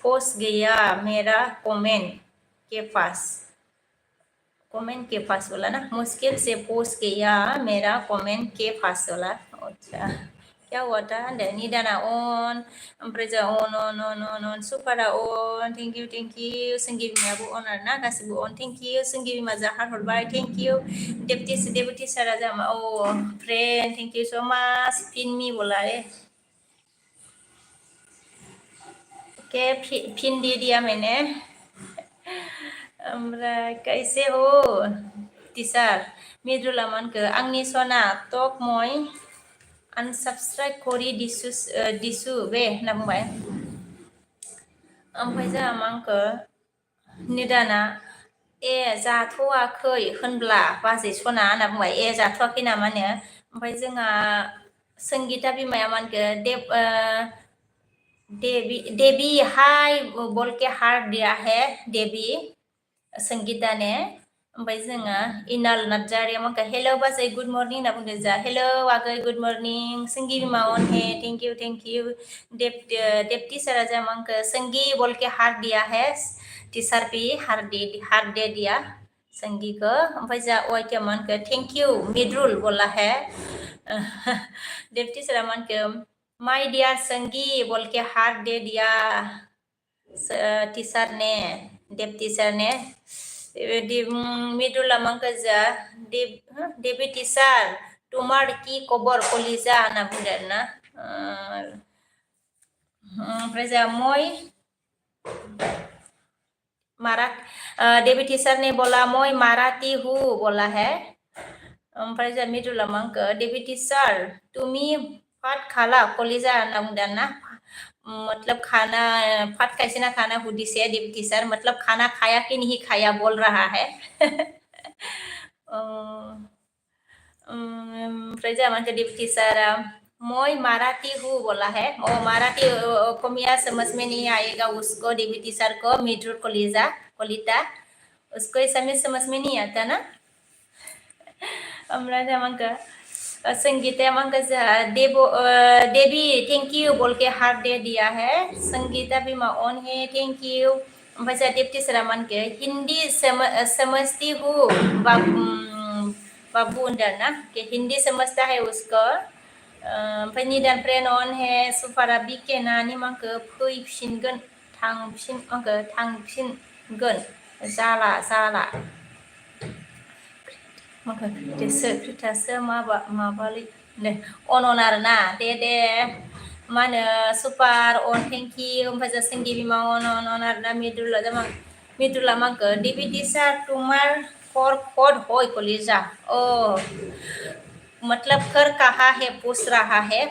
पोस्ट गया मेरा कमेंट के पास बोला ना मुश्किल से पोस्ट गया मेरा कमेंट के पास बोला अच्छा क्या हुआ था निदाना अन ओमफ्राय जा अन सुपारा अन थेंक इउ संगी बिमायाबो अन आरो ना गासिबो अन थेंक इउ संगी बिमा जाहार हरबाय थेंक इउ डेपुटी सारा जामा फ्रेंड थेंक इउ सो माच फिनमी बोला रे के फिन दे दिया मैंने ओमफ्राय कैसे हो टिचार मिद्रुला मानखो आंनि सना टक मय आनसाबस्क्राइब करि दिसु बे होनना बुंबाय ओमफ्राय जोंहा मांखो निदाना ए जाथ'वाखै होनब्ला बाजै सना होनना बुंबाय ए जाथ'वाखै नामानो ओमफ्राय जोंहा संगीता बिमाया मानखो देवी हाय बोल के हार्ट दिया है देवी संगीता ने ओमफ्राय जोङो इनाल नार्जारिया माखा हेलो बाजै गुड मर्निं होनना बुंदों जा हेलो आगै गुड मर्निं संगी बिमा अन हे थेंक इउ देप्ति सारा जा मांखो संगी बोल के हार्ट दिया है टीचर भी हार्ट दे दिया संगी को ओमफ्राय जा वाइटिया मानखो थेंक इउ मिद्रुल बोला है देप्ति सारा मानखो माय डियर संगी बोल के हार्ट दे दिया टीचर ने देप्ति सर ने मिदुला मांखोजा देवी टीचार तुम्हार की खबर कलिजा होनना बुंदों आरो ना ओमफ्राय जा डेविड टीचर ने बोला मैं मराठी हूँ बोला है ओमफ्राय जा मिदुला मांको डेविड टीचर तुम्ही भात खाला कलिजा होनना बुंदों ना मतलब खाना भात कैसे ना खाना हुदी से डेविड टीचर मतलब खाना खाया कि नहीं खाया बोल रहा है ओमफ्राय जा मांको डेविड टीचर मैं मराठी हूँ बोला है ओ मराठी कोमिया समझ में नहीं आएगा उसको डेविड टीचर को मिड्रुल कोलिता उसको ऐसा समझ में नहीं आता ना ओमफ्राय जा मांको संगीता मांको देवी थैंक यू बोल के हार्ट दे दिया है संगीता बीमा ऑन है थैंक यू ओमफ्राय जा डेविड टीचर मांको हिंदी समझती हूँ बाबू होनदों ना कि हिंदी समझता है उसको ओमफ्राय निदान फ्रेन ऑन है सुपारा बिकेनानि मांको फैफिनगोन थांफिनगोन जाला माखो खोथासो माबालै दे अन आरोना दे मा होनो सुपार अन थेंक इउ ओमफ्राय जा सिंगि बिमा अन आरोना मिदुला मांको डेविड टीचर तुम्हार खर होय कलिजा ओ मतलब कर कहा है पूछ रहा है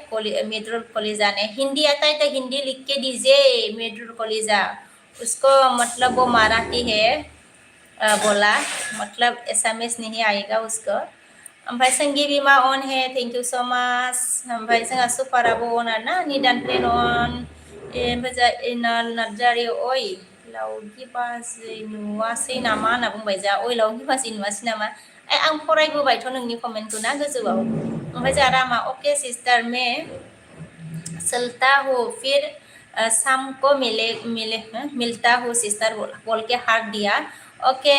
मिदुल कलिजा ने हिंदी आता है तो हिंदी लिख के दीजिए मिदुल कलिजा उसको मतलब वो मराठी है बोला मतलब एसामिस नहीं आएगा उसको ओमफ्राय संगी बिमा ऑन है थैंक यू सो मच ओमफ्राय जोंहा सुपाराबो अन आरोना निदान फ्रेन अन ओमफ्राय जा इनाल नार्जारि ओइ लावगि बाजै नुवासै नामा होनना बुंबाय जा ओइ लावगि बाजै नुवासै नामा आं फरायबोबायथ' नोंनि कमेन्टखौ ना गोजौआव ओमफ्राय जा रामा ओके सिस्टार मे चलता हूँ फिर शाम को मिलता हूँ सिस्टर बोल के हार्ट दिया okay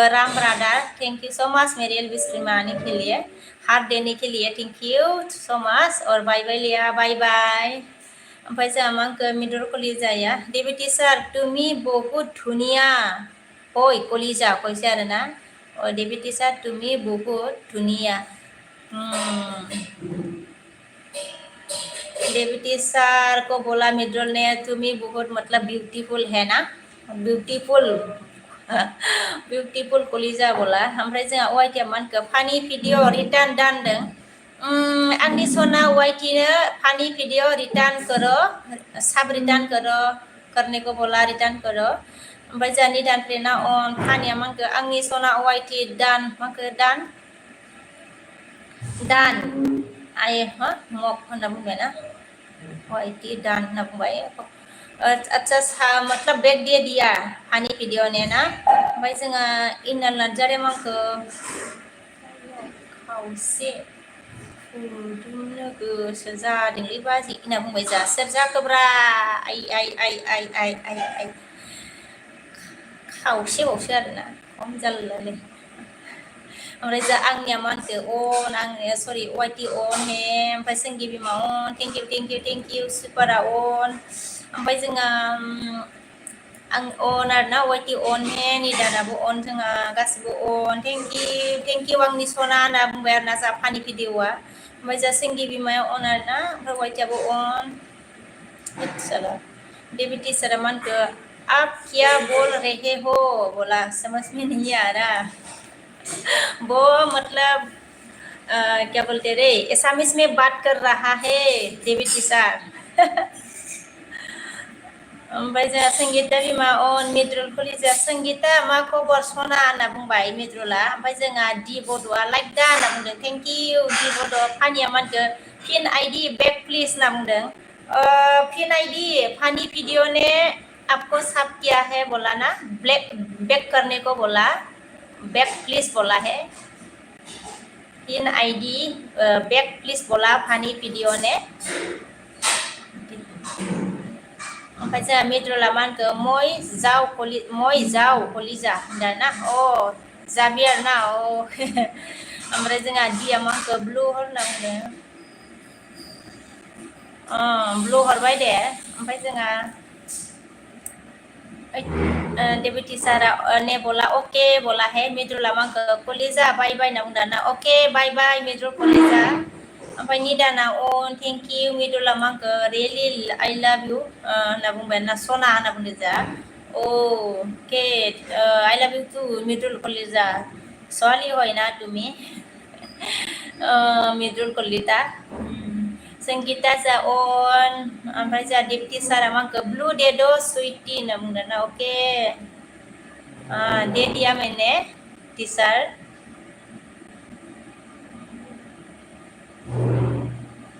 Ram brother thank you so much मेरी एलविस आने के लिए हार्ट देने के लिए थैंक यू सो मच और बाय बाय लिया बाय बाय ओमफ्राय जोंहा मांको मिदुल कलिजाया डेविड टीचर तुम्ही बहुत धुनिया होय कलिजा কৈছে आरोना डेविड टीचर तुम्ही बहुत धुनिया डेविड टीचर को बोला मिदुल ने तुम्ही बहुत मतलब ब्यूटीफुल है ना ब्यूटीफुल कलिजा बोला ओमफ्राय जोंहा वाइटिया मानखो फानि भिडिअ रिटार्न दानदों आंनि सना वाइटिनो फानि भिडिअ रिटार्न करो सब रिटार्न करो करने को बोला रिटार्न करो ओमफ्राय जोंहा निदान फ्रेना अन फानिया मानखो आंनि सना वाइटि दान मानखो दान आए मक होनना बुंबाय ना वाइटि दान होनना बुंबाय अच्छा मतलब बैग दे दिया फानि भिडिअ ने ना ओमफ्राय जोंहा इनाल नार्जारि मांखो खावसे फुदुंनो गोसो जादोंलै बाजै होनना बुंबाय जा सोर जाखोब्रा आइ खावसेबावसो आरोना खम जारलालै ओमफ्राय जा आंनिया मानखो अन आंनिया सरि वाइटि अन हे ओमफ्राय संगि बिमा अन थेंक इउ सुपारा अन ओमफ्राय जोंहा आं अन आरोना वाइटि अन हे निदानाबो अन जोंहा गासिबो अन थेंक इउ आंनि सना होनना बुंबाय आरोना जा फानि भिडिअआ ओमफ्राय जा संगि बिमाया अन आरोना ओमफ्राय वाइटियाबो अन चलो डेविड टीचर मानखो आप क्या बोल रहे हो बोला समझ में नहीं आ रहा वो मतलब क्या बोलते रे एसामिस में बात कर रहा है डेविड टीचर ओमफ्राय जोंहा संगीता बिमा अन मिदुल कलिजा संगीता मा खबर सना होनना बुंबाय मिदुला ओमफ्राय जोंहा दि बड'आ लाइक दा होनना बुंदों थेंक इउ दि बड' फानिया मानखो फिन आईडी बैक प्लिज होनना बुंदों फिन आईडी फानी वीडियो ने आपको सब किया है बोला ना बैक करने को बोला बैक प्लीज बोला है फिन आईडी बैक प्लीज बोला फानी वीडियो ने ओमफ्राय जोंहा मिदुला मानखो मैं जाव कलिजा होनदों ना जाबि आरोना ओमफ्राय जोंहा दिया मानखो ब्लु होनना बुंदों ब्लु हरबाय दे ओमफ्राय जोंहा डेविड टीचर ने बोला ओके बोला है मिदुला मांखो कलिजा बाय बाय होनना बुंदों ना ओके बाय बाय मिदुल कलिजा ओमफ्राय निदाना अन थेंक इउ मिदुला मांखो रियेलि आइ लाभ इउ होनना बुंबाय ना सना होनना बुंदों जा Okay, I love you too, Midul Kolita. Sorry, hoy na tumi. Midul Kolita. Sengkita sa on, ampai sa dipti sara mang ke blue dedo sweetie na muna na okay. Dia dia mene, tisar.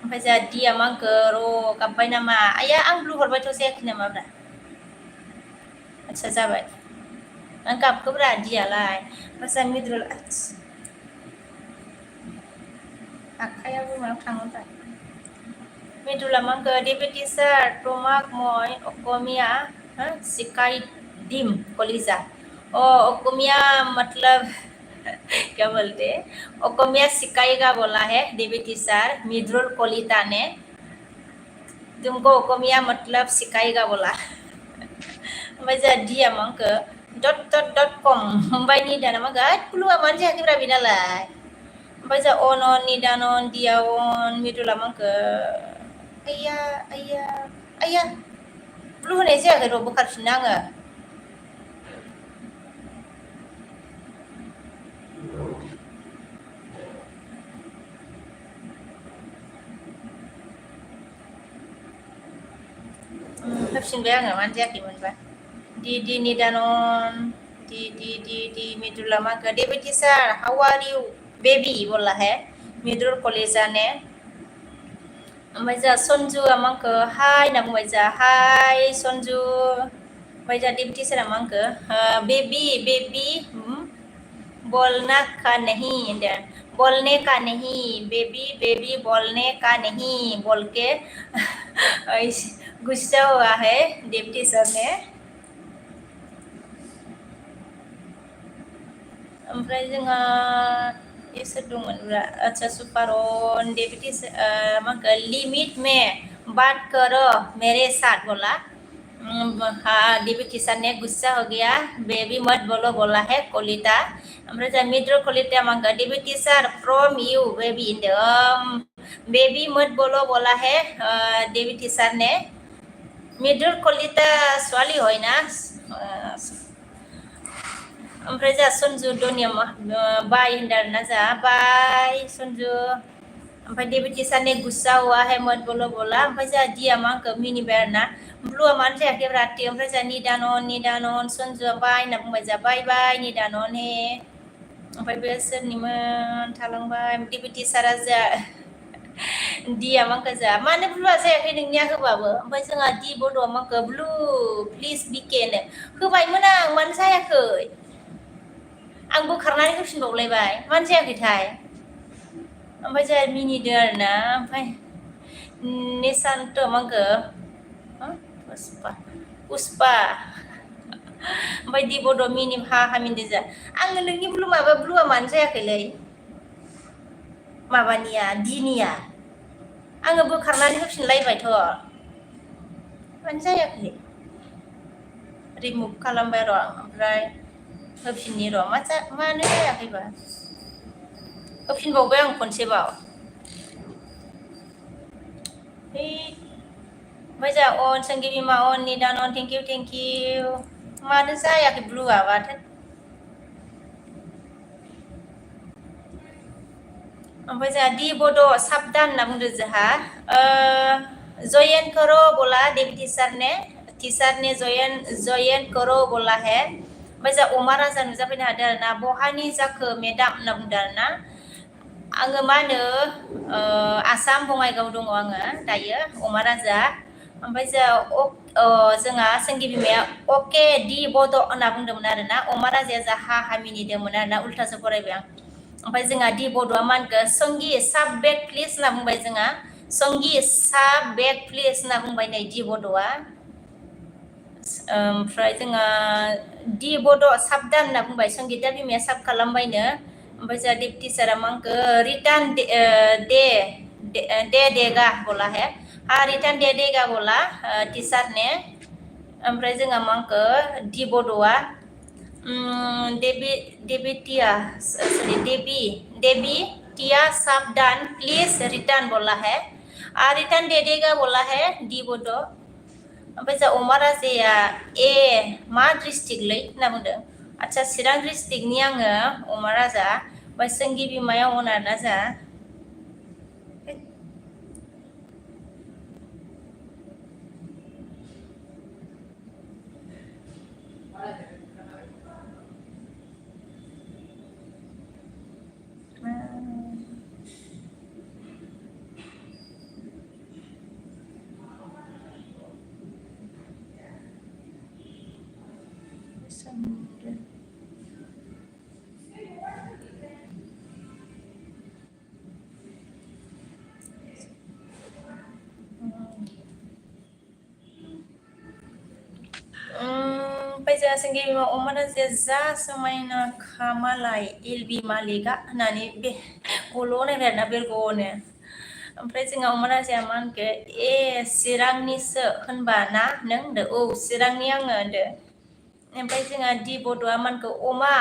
Ampai sa dia mang ke ro kampai nama. Ayah ang blue horba to saya kena mabra. Acha sabat. Angkap ke bra dia lai. Pasal Midul ats. Akaya bu mau kang ta. Midul mang ke deputy sir tomak moi okomia सिकाई dim कोलिजा ओकोमिया मतलब क्या बोलते हैं ओकोमिया सिकाईगा बोला है देवी सर मिद्रुल कोलिता ने तुमको ओकोमिया मतलब सिकाईगा बोला वजह dia mangke .com mbay ni dana magat keluar manja kira binalai baca onon ni danon dia on midula mangke ayah belum ni saya kira bukan senang Hapsin ba nga man jaki man ba di ni danon di midula mangke David sir how are you baby bola hai midul koleza ne Maja Sonju amang ke hi nam maja hi Sonju maja dipti sera amang ke baby बोलना का नहीं बोलने का नहीं baby बोलने का नहीं बोल के गुस्सा हुआ है डिप्टी सर ने ओमफ्राय जोंहा इसर दंमोन अच्छा सुपारन डिप्टी मांका लिमिट में बात करो मेरे साथ बोला डिप्टी सर ने गुस्सा हो गया बेबी मत बोलो बोला है कोलिता ओमफ्राय जा मिद्र कोलिता मांका deputy sir from you baby in the baby मत बोलो बोला है डिप्टी सर ने मिद्र कोलिता स्वाली होय ना ओमफ्राय जा सनजु दुनिया बाय होनदार ना जा बाय सनजु ओमफ्राय डिप्टी सर ने गुस्सा हुआ है मत बोलो बोला ओमफ्राय जा दिया मांका मिनि बेर ना ब्लुआ मानो जायाखै राति ओमफ्राय जा निदानन सनजुआ बाय होनना बुंबाय जा बाय निदानन हे ओमफ्राय बे सोरनिमोन थालांबाय डिप्टी सारा जा दिया मांका जा मानो ब्लुआ जायाखै नोंनिया होबाबो ओमफ्राय जोंहा दि बड'आ मांका ब्लु प्लिज बिकेन होबायमोन आं मानो जायाखै आं बोखारनानै होफिनबावलायबाय मानो जायाखैथाय ओमफ्राय जा मिनिदों आरोना ओमफ्राय निशान्त मांका पुष्पा ओमफ्राय दि बड' मिनि हा मिनिदों जा आङो नोंनि ब्लुआ मानो जायाखैलै माबानिया दिनिया आङो बोखारनानै होफिनलायबायथ' मानो जायाखै रिमुभ खालामबाय र' ओमफ्राय होफिननि र' मानो जायाखैबा होफिनबावबाय आं खनसेबाव ओमफ्राय जा अन संगी बिमा अन निदानन थेंक इउ मानो जायाखै ब्लुआ माथो ओमफ्राय जा दि बड' साबधान होनना बुंदों जोंहा जयेन करो बोला देवी टीचार ने जयेन करो बोला है ओमफ्राय जा अमा राजा नुजाफैनो हादों आरोना बहानि जाखो मेदाम होनना बुंदों आरोना आङो मा होनो आसाम बङाइगाव दङ आङो दायो अमा राजा ओमफ्राय जा जोंहा संगी बिमाया अके दि बड' होनना बुंदोंमोन आरोना अमा राजाया जा हा मिनिदोंमोन आरोना उल्थासो फरायबाय आं ओमफ्राय जोंहा दि बड'आ मा होनखो संगी साब बेग प्लिज होनना बुंबाय जोंहा संगी साब बेग प्लिज होनना बुंबाय नै दि बड'आ ओमफ्राय जोंहा दि बड' साबधान होनना बुंबाय संगिता बिमाया साब खालामबायनो ओमफ्राय जोंहा डिप्टी सारा मा होनखो रिटार्न देगा बोला है रिटार्न देगा बोला टीचार ने ओमफ्राय जोंहा मा होनखो दि बड'आ देवी टिया साबधान प्लीज रिटर्न बोला है रिटर्न दे देगा बोला है डी बोडो ओमफ्राय जा अमा राजाया मा डिस्ट्रिक्टलै होनना बुंदों आदसा चिरां डिस्ट्रिक्टनि आङो अमा राजा ओमफ्राय सोंगि बिमाया अनार ना जा ओमफ्राय जोंहा सोंगि बिमा अमा राजाया जा समायना खामालाय एलबि मालिका होननानै बे गल' नायबाय आरोना बेरग'नो ओमफ्राय जोंहा अमा राजाया मा होनखो चिरांनिसो होनबा ना नों होनदो औ चिरांनि आङो होनदो ओमफ्राय जोंहा दि बड'आ मा होनखो अमा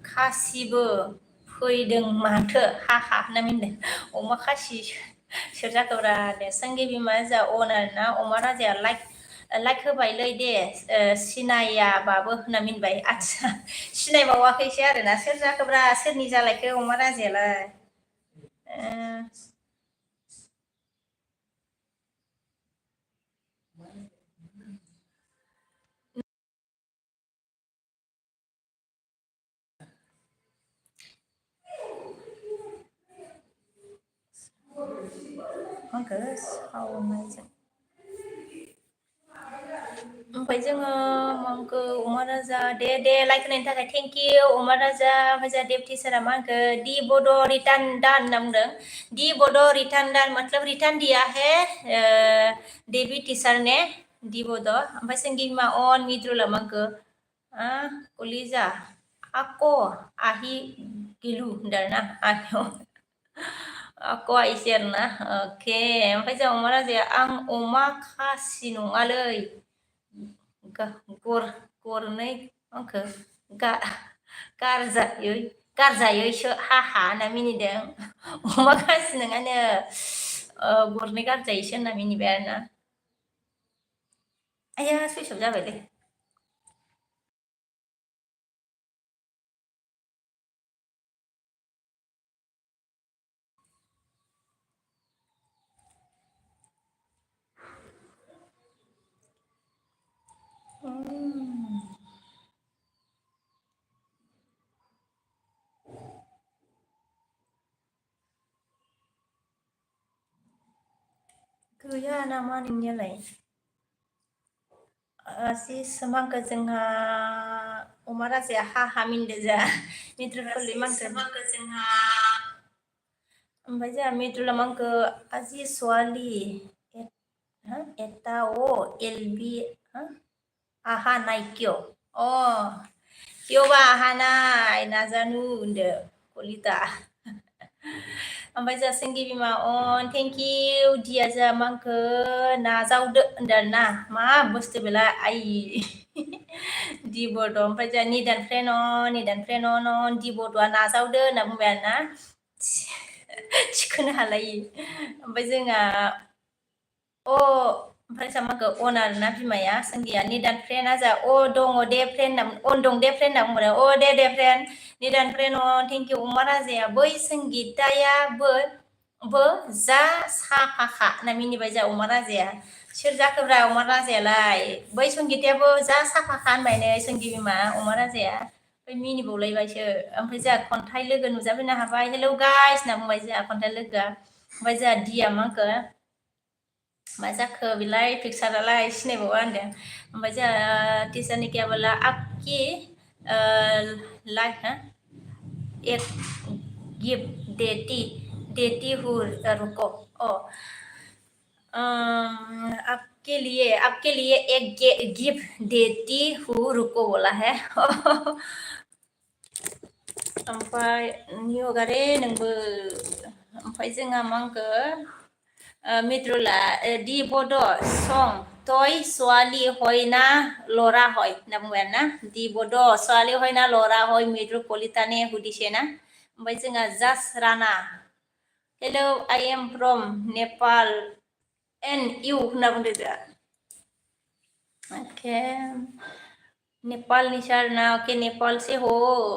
खासिबो फैदों माथो हा हा होनना मिनदों अमा खासि सोर जाखोब्रा दे सोंगि बिमा जा अनार ना अमा राजाया लाइक होबायलै दे सिनायाबाबो होनना मिनबाय आदसा सिनायबावाखैसो आरोना सोर जाखोब्रा सोरनि जालायखो अमा राजायालाय आंखो सावनायजों ओमफ्राय जोङो मांखो अमा राजा दे लाइक होनायनि थाखाय थेंक इउ अमा राजा ओमफ्राय जोंहा देबथि सारा मा होनखो दि बड' रिटार्न दान होनना बुंदों दि बड' रिटार्न दान मतलब रिटार्न दिया है देबी टीचर ने दि बड' ओमफ्राय सोंगि बिमा अन मिद्रुला मा होनखो कलिजा आक' आहि गिलु होनदों आरोना आक' आइसि आरोना अके ओमफ्राय जोंहा अमा राजाया आं अमा खासि नङालै गरनै आंखो गारजायैसो हाहा होनना मिनिदों अमा खासि नङानो गरनै गारजायोसो होनना मिनिबाय आरोना आया सुइस अफ जाबायलै गैया नामा नोंनियालाय जि सोमांखो जोंहा अमा राजाया हा मिनदो जा मिट्रपलि मांखो जोंहा ओमफ्राय जोंहा मिट्रला मांखो आजि सवालि एटा एलबि आहा नायक्य अ कियबा आहानाय नाजानु होनदो कलिता ओमफ्राय जोंहा सोंगि बिमा अन थेंक इउ दिया जोंहा मांखो नाजावदो होनदो आरोना मा बुस्थु बेलाय आइ दि बड' ओमफ्राय जोंहा निदान फ्रेन अन दि बड'आ नाजावदो होनना बुंबाय आरोना थिखोनो हालायि ओमफ्राय जोंहा ओमफ्राय सामाखौ अन आरोना बिमाया सोंगिया निदान फ्रेन्डआ जा दङ दे फ्रेन्ड अन दं दे फ्रेन्ड होनना बुंबाय दे फ्रेन्ड निदान फ्रेन्ड थेंक इउ अमा राजाया बै संगितायाबो जा साफाखा होनना मिनिबाय जा अमा राजाया सोर जाखोब्रा अमा राजायालाय बै संगितायाबो जा साफाखा होनबाय सोंगि बिमा अमा राजाया ओमफ्राय मिनिबावलायबायसो ओमफ्राय जोंहा खन्थाइ लोगो नुजाफैनो हाबाय हेलौ गाइस होनना बुंबाय जोंहा खन्थाइ लोगोआ ओमफ्राय जोंहा दिया माखो मा जाखो बेलाय पिक्सारालाय सिनायबावा होनदों ओमफ्राय जोंहा टिचारनि क्या बोला आपकी लाइक एक गिफ्ट देती हूँ रुको आपके लिए एक गिफ्ट देती हूँ रुको बोला है ओमफ्राय नियगारे नोंबो ओमफ्राय जोंहा मा होनखो मिट्रुला दि बड' सं तय सवालि हयना लरा हय होनना बुंबाय आरोना दि बड' सवालि हयना लरा हय मेट्रपलिटाने हुदिसे ना ओमफ्राय जोंहा जास्ट राना hello I am from Nepal and you होनना बुंदो जोंहा ओके नेपाल निशारना ओके नेपाल से हो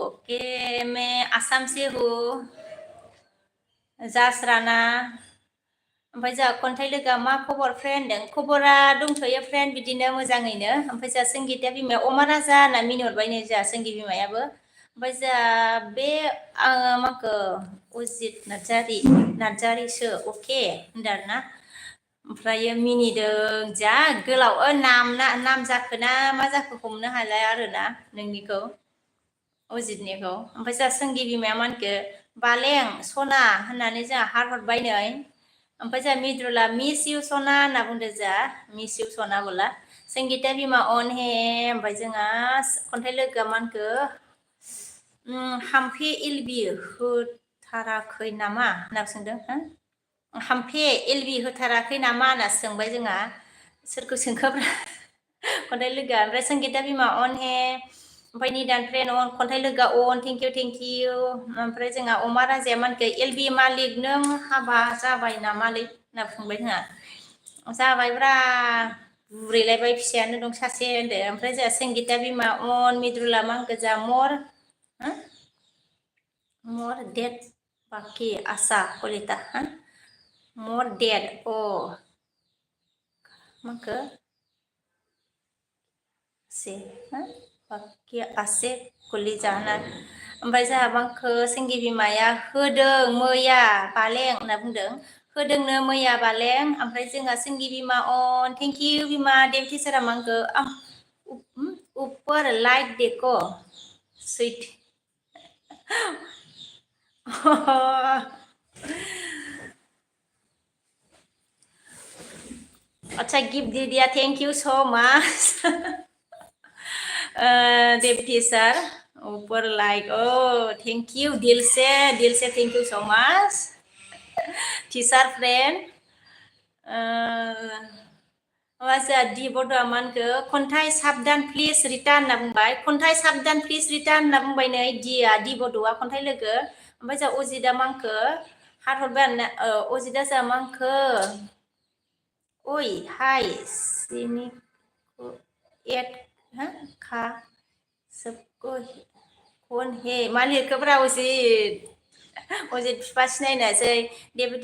ओके मैं आसाम से हूँ जासराना ओमफ्राय जोंहा खन्थाइ लोगोआ मा खबर फ्रेन्ड होनदों खबरा दंथ'यो फ्रेन्ड बिदिनो मोजाङैनो ओमफ्राय जोंहा संगिता बिमाया अमा राजा होनना मिनिहरबायनो जोंहा संगि बिमायाबो ओमफ्राय जोंहा बे माखो अजित नार्जारिसो अके होनदों आरोना ओमफ्रायो मिनिदों जा गोलाव नाम जाखोना मा जाखो हमनो हालाय आरोना नोंनिखौ अजितनिखौ ओमफ्राय जोंहा संगि बिमाया मा होनखो बालें सना होननानै जोंहा हार्ट हरबाय नै ओमफ्राय जोंहा मिद्रुला मिस इउ सना होनना बुंदो जोंहा मिस इउ सना बोला संगिता बिमा अन हे ओमफ्राय जोंहा खन्थाइ लोगोआ मा होनखो हाम्फे एलबि होथाराखै नामा होनना सोंदों हो हाम्फे एलबि होथाराखै नामा होनना सोंबाय जोंहा सोरखौ सोंखोब्रा खन्थाइ लोगोआ ओमफ्राय संगिता बिमा अन हे ओमफ्राय निदान फ्रेन्ड अन खन्थाइ लोगोआ अन थेंक इउ ओमफ्राय जोंहा अमा राजाया मा होनखो एलबि मालिक नों हाबा जाबाय नामालै होनना बुंबाय जोंहा जाबायब्रा बुरैलायबाय फिसायानो दं सासे होनदो ओमफ्राय जोंहा संगिता बिमा अन मिद्रुला मा होनखो जोंहा मर डेट बाखि आसा कलिता मर डेट माखो से बाखि आसे कलि जाहोना ओमफ्राय जोंहा माखो संगि बिमाया होदों मैया बालें होनना बुंदों होदोंनो मैया बालें ओमफ्राय जोंहा संगि बिमा अन थेंक इउ बिमा देमथि सारा मांखो ऊपर लाइक देखो स्वीट अच्छा गिफ्ट दे दिया thank you so much Devati sir ऊपर लाइक थैंक यू दिल से thank you so much teacher friend जोंहा दि बड'आ मा होनखो खन्थाइ साबधान प्लिज रिटार्न होनना बुंबाय खन्थाइ साबधान प्लिज रिटार्न होनना बुंबाय नै दि बड'आ खन्थाइ लोगो ओमफ्राय जोंहा अजितआ मा होनखो हात हरबाय आरोना अजितआ जोंहा मा होनखो ओइ हाय सिनि एट खा सबको कौन हे मा लिरखोब्रा अजित फिफा सिनायनासै डेबी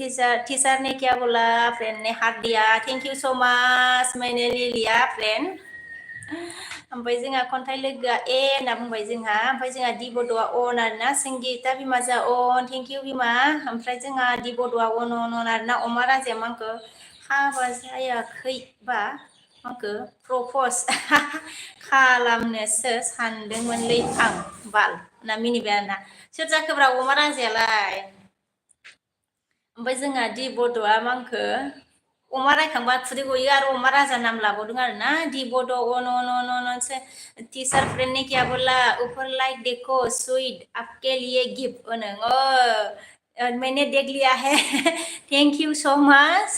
टीचर ने क्या बोला फ्रेंड ने हाथ दिया थैंक यू सो मच मैंने ले लिया फ्रेंड ओमफ्राय जोंहा खन्थाइ लोगोआ होनना बुंबाय जोंहा ओमफ्राय जोंहा दि बड'आ अन आरोना संगिता बिमा जोंहा अन थेंक इउ बिमा ओमफ्राय जोंहा दि बड'आ अन आरोना अमा राजाया मा होनखो हाबा जायाखैबा माखो प्रपस खालामनोसो सानदोंमोनलै आं बाल ना मिनिबाय आरोना सोर जाखोब्रा अमा राजायालाय ओमफ्राय जोंहा दि बड'आ मा होनखो अमा रायखांबा खुदै गयो आरो अमा राजा नाम लाबावदों आरोना दि बड' अन टीचर फ्रेंड ने क्या बोला ऊपर लाइक देखो स्वीट आपके लिए गिफ्ट मैंने देख लिया है thank you so much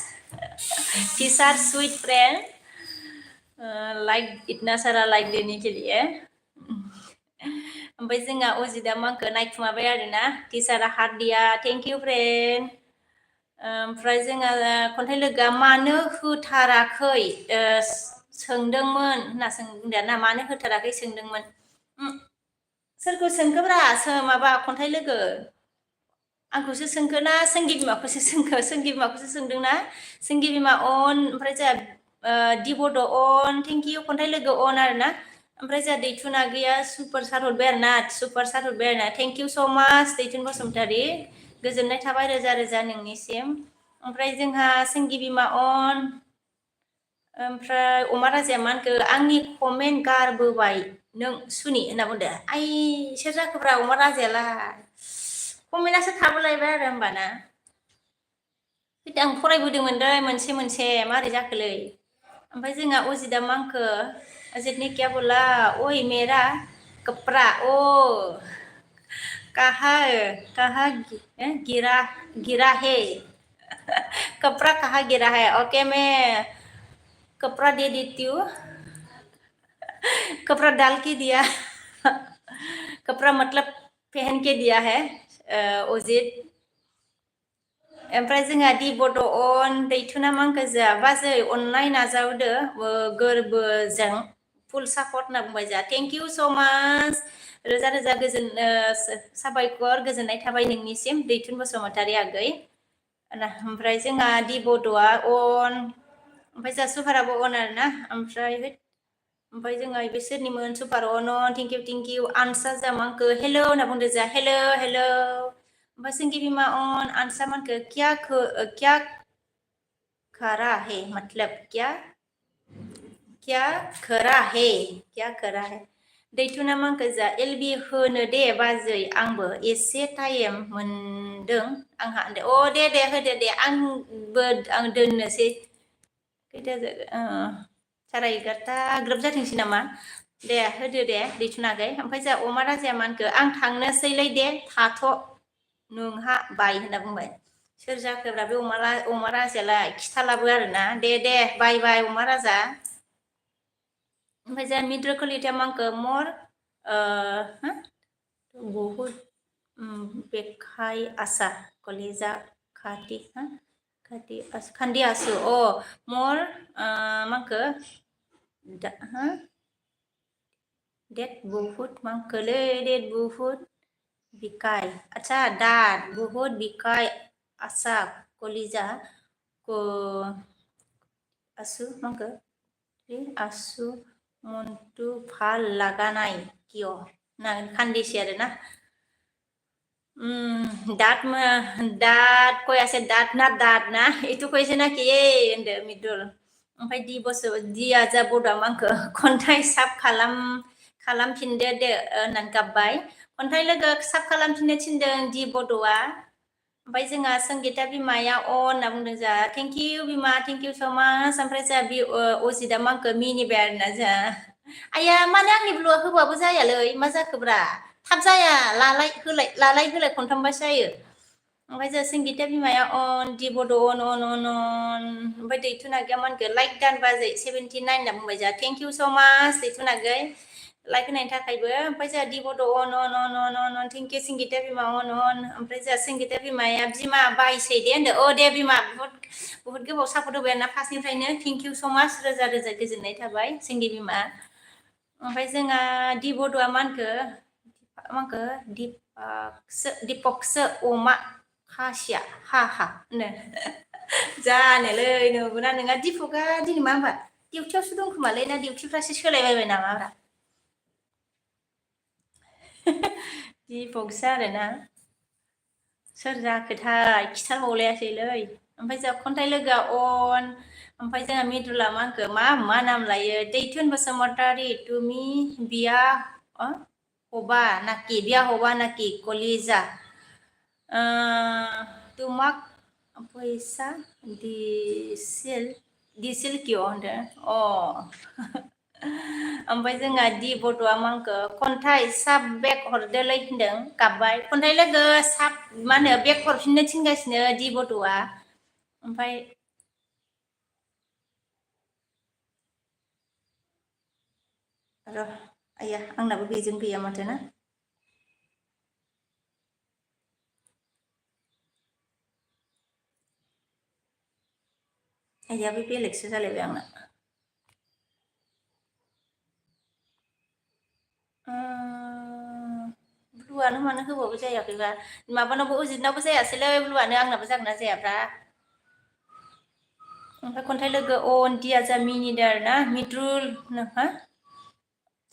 teacher sweet friend like इतना सारा लाइक देने के लिए ओमफ्राय जोंहा अजितआ मा होनखो नायखुमाबाय आरोना टीचारा हात दिया थेंक इउ फ्रेंड ओमफ्राय जोंहा खन्थाइ लोगोआ मानो होथाराखै सोंदोंमोन होनना बुंदों ना मानो होथाराखै सोंदोंमोन सोरखौ सोंखोब्रा माबा खन्थाइ लोगो आंखौसो सोंखो ना संगि बिमाखौसो सोंखो संगि बिमाखौसो सोंदोंना संगि बिमा अन ओमफ्राय जोंहा दि बड' अन थेंक इउ खन्थाइ लोगो अन आरोना ओमफ्राय जोंहा दैथुना गैया सुपार सार हरबाय आरोना थेंक इउ सो माच दैथुन बसुमतारी गोजोननाय थाबाय रोजा रोजा नोंनिसिम ओमफ्राय जोंहा संगि बिमा अन ओमफ्राय अमा राजाया मा होनखो आंनि कमेन्ट गारबोबाय नों सुनि होनना बुंदो आइ सोर जाखोब्रा अमा राजायालाय कमेन्टआसो थाबोलायबाय आरो होमबाना आं फरायबोदोंमोन दै मोनसे मारै जाखोलै ओमफ्राय जोंहा अजितआ मा होनखो अजित ने क्या बोला ओइ मेरा कपड़ा कहाँ गिरा है कपड़ा कहाँ गिरा है ओके मैं कपड़ा दे देती हूँ कपड़ा डाल के दिया कपड़ा मतलब पहन के दिया है अजित ओमफ्राय जोंहा दि बड'अन दैथुना मांखो जा बाजै अननाय नाजावदो गोरबोजों फुल सापर्ट होनना बुंबाय जा थेंक इउ स' माच रोजा रोजा गोजोन साबायखर गोजोननाय थाबाय नोंनिसिम दैथुन बसुमतारी आगै ओमफ्राय जोंहा दि बड'आ अन ओमफ्राय जा सुपाराबो अन आरोना ओमफ्राय जोंहा बिसोरनिमोन सुपार अन थेंक इउ आनसा जा मांखो हेल' होनना बुंदो जा हेल' ओमफ्राय संगी बिमा अन आनसा मांखो क्या करा है मतलब क्या करा है दैथुना मांखो जा एलबि होनो दे बाजै आंबो एसे टाइम मोनदों आंहा दे होदो दे आंबो दोननोसै खैथा साराय 11 ग्रोब जाथोंसै नामा दे होदो दे दैथुनागै ओमफ्राय जा अमा राजाया मानखो आं थांनोसैलै दे थाथ' नोंहा बाय होनना बुंबाय सोर जाखोब्रा बे अमा राजायालाय खिथालाबो आरोना दे बाय अमा राजा ओमफ्राय जा मित्र कलिता मांखो मर बहुत बेखाय आसा कलेजा खान्दी आसु मर मांखो डेट बहुत मांखोलै डेट बहुत बिकाय अच्छा दाद बहुत बिकाय आसा कलिजा को आसु मांखो आसु मन्टु फाल लागानाय किय ना खान्दिसि आरोना दाद कयासे दाद ना इटु कयसे ना कि होनदो मिदुल ओमफ्राय दिया जा बड'आ मांखो खन्थाइ साब खालामफिनदो दे होननानै गाबबाय खन्थाइ लोगो साब खालामफिननो थिनदों दि बड'आ ओमफ्राय जोंहा संगिता बिमाया होनना बुंदों जा थेंक इउ बिमा थेंक इउ स' माच ओमफ्राय जा अजितआ मांखो मिनिबाय आरोना जा आया माने आंनि ब्लुआ होबाबो जायालै मा जाखोब्रा थाब जाया लालाय होलाय खनथामबासो जायो ओमफ्राय जा संगिता बिमाया अन दि बड' अन ओमफ्राय दैथुनागैया मानखो लाइक दान बाजै 79 होनना बुंबाय जा थेंक इउ स' माच दैथुनागै लाइक होनायनि थाखायबो ओमफ्राय जोंहा दि बड' अन थेंक इउ संगिता बिमा अन ओमफ्राय जोंहा संगिता बिमाया बिमा बायसै दे होनदो दे बिमा बहुत गोबाव सापर्ट होबाय आरोना फार्स्टनिफ्रायनो थेंक इउ स' माच रोजा रोजा गोजोननाय थाबाय संगि बिमा ओमफ्राय जोंहा दि बड'आ मानखो दिपकसो अमा खासिया हा होनो जानोलै नुगौना नोंहा दिपकआ दिनै मा होनबा डिउटियावसो दंखोमालै ना डिउटिफ्रासो सोलायबायबाय नामाब्रा दिपकसो आरोना सोर जाखोथाय खिथाबावलायासैलै ओमफ्राय जोंहा खन्थाइ लोगोआ अन ओमफ्राय जोंहा मिदुला मांखो मा नाम लायो दैथुन बसुमतारी तुमी बिया हबा नाकि कलिजा तुमाक फैसा दिसिल किय होनदों ओमफ्राय जोंहा दि बड'आ मांखो खन्थाइ साब बेग हरदोलै होनदों गाबबाय खन्थाइ लोगो साब मा होनो बेग हरफिननो थिनगासिनो दि बड'आ ओमफ्राय र' आया आंनाबो बेजों गैया माथो ना आया बे बेलेगसो जालायबाय आंना ब्लुआनो मानो होबाबो जायाखैबा माबानावबो अजितनावबो जायासैलै ब्लुआनो आंनाबो जागोन ना जायाब्रा ओमफ्राय खन्थाइ लोगो अन दिया जा मिनिदो आरोना मिद्रुल हा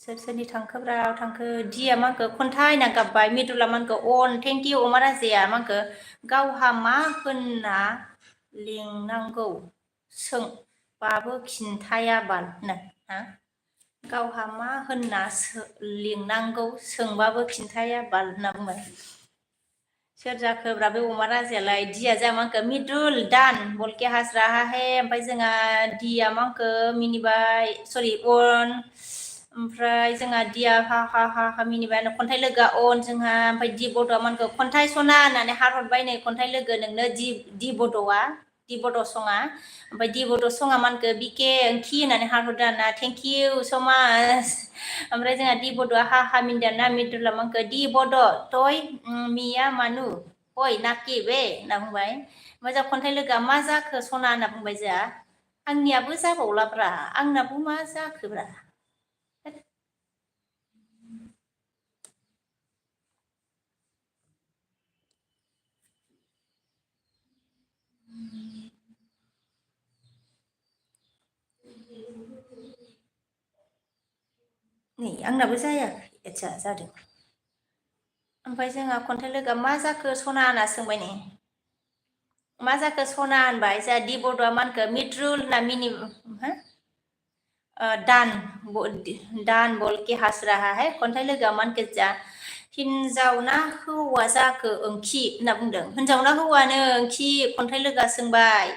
सोरनि थांखोब्रा थांखो दिया मांखो खन्थाइ होनना गाबबाय मिदुला मांखो अन थेंक इउ अमा राजाया मांखो गावहा मा होनना लिंनांगौ सोंबाबो खिन्थाया बाल हा गावहा मा होनना लिंनांगौ सोंबाबो खिन्थाया बाल होनना बुंबाय सोर जाखोब्रा बे अमा राजायालाय दिया जा मांखो मिदुल दान बलके हास्रा हाहे ओमफ्राय जोंहा दिया मांखो मिनिबाय सरि अन ओमफ्राय जोंहा दिया हा मिनिबाय खन्थाइ लोगोआ अन जोंहा ओमफ्राय दि बड'आ मानखो खन्थाइ सना होननानै हारहरबाय नै खन्थाइ लोगो नोंनो दि बड' सङा ओमफ्राय दि बड' सङा मानखो बिके ओंथि होननानै हारहरदो आरोना थेंक इउ स' माच ओमफ्राय जोंहा दि बड'आ हा मिनिदों ना मिदुला मांखो दि बड' तय मिया मानु ओइ नाकि बे होनना बुंबाय। ओमफ्राय जा खन्थाइ लोगोआ मा जाखो सना होनना बुंबाय जोंहा। आंनियाबो जाबावलाब्रा आंनाबो मा जाखोब्रा। नै आंनाबो जायाखै आदसा जादों। ओमफ्राय जोंहा खन्थाइ लोगोआ मा जाखो सना होनना सोंबाय नै। मा जाखो सना होनबाय जोंहा दि बड'आ मा होनखो मिट्रुल होनना मिनि दान बलके हास्राहा है खन्थाइ लोगोआ मा होनखो जा हिनजाव ना हौवा जाखो ओंखि होनना बुंदों। हिनजाव ना हौवानो ओंखि खन्थाइ लोगोआ सोंबाय।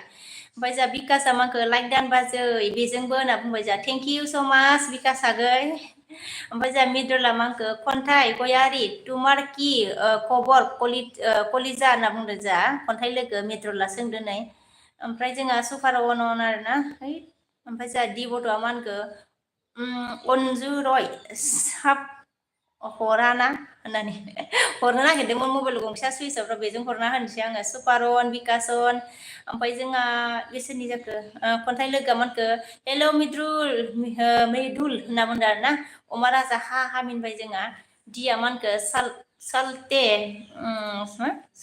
ओमफ्राय जा बिकासआ मा होनखो लाइक दान बाजै बेजोंबो होनना बुंबाय जा थेंक इउ स' माच बिकास आगै। ओमफ्राय जा मिडुला मा होनखो खन्थाइ गयारि तुमार कि खबर कलिजा होनना बुंदों जा खन्थाइ लोगो मिडुला सोंदो नै। ओमफ्राय जोंहा सुपार अन आरोना है। ओमफ्राय जोंहा दि बड'आ मा होनखो अनजु रय साब हराना होननानै हरनो नागिरदोंमोन मबाइल गंसेया सुइस अफ बेजों हरना होनोसै आङो सुपारन बिकासन। ओमफ्राय जोंहा बेसोरनि जाखो खन्थाइ लोगोआ मा होनखो हेल' मिद्रुल मैदुल होनना बुंदों आरोना। अमा राजा हा मिनबाय जोंहा दिया मा होनखो सालथे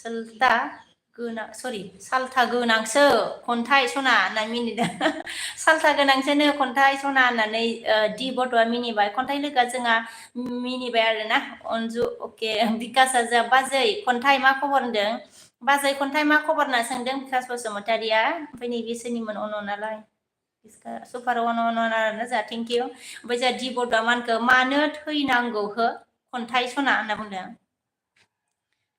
सोल्था गोनां सरि साल्था गोनांसो खन्थाइ सना होनना मिनिदों। साल्था गोनांसोनो खन्थाइ सना होननानै दि बड'आ मिनिबाय खन्थाइ लोगोआ जोंहा मिनिबाय आरोना अनजु अके बिकासआ जा बाजै खन्थाइ मा खबर होनदों। बाजै खन्थाइ मा खबर होनना सोंदों बिकास बसुमतारिया। ओमफ्राय नैबे सोरनिमोन अननालाय सुपार अन आरोना जोंहा थेंक इउ। ओमफ्राय जोंहा दि बड'आ मा होनखो मानो थैनांगौ हो खन्थाइ सना होनना बुंदों।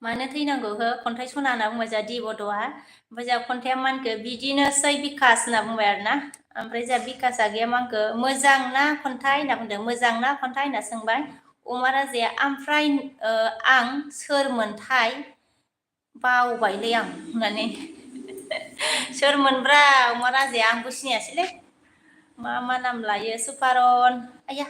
मानो थैनांगौ हो खन्थाइ सना होनना बुंबाय जोंहा दि बड'आ। ओमफ्राय जोंहा खन्थाइआ मा होनखो बिदिनोसै बिकास होनना बुंबाय आरोना। ओमफ्राय जोंहा बिकास आगैया मा होनखो मोजां ना खन्थाइ होनना बुंदों मोजां ना खन्थाइ होनना सोंबाय। अमा राजाया ओमफ्राय आं सोरमोनथाय बावबायलै आं होननानै सोरमोनब्रा अमा राजाया आंबो सिनायासैलै मा नाम लायो सुपारन आया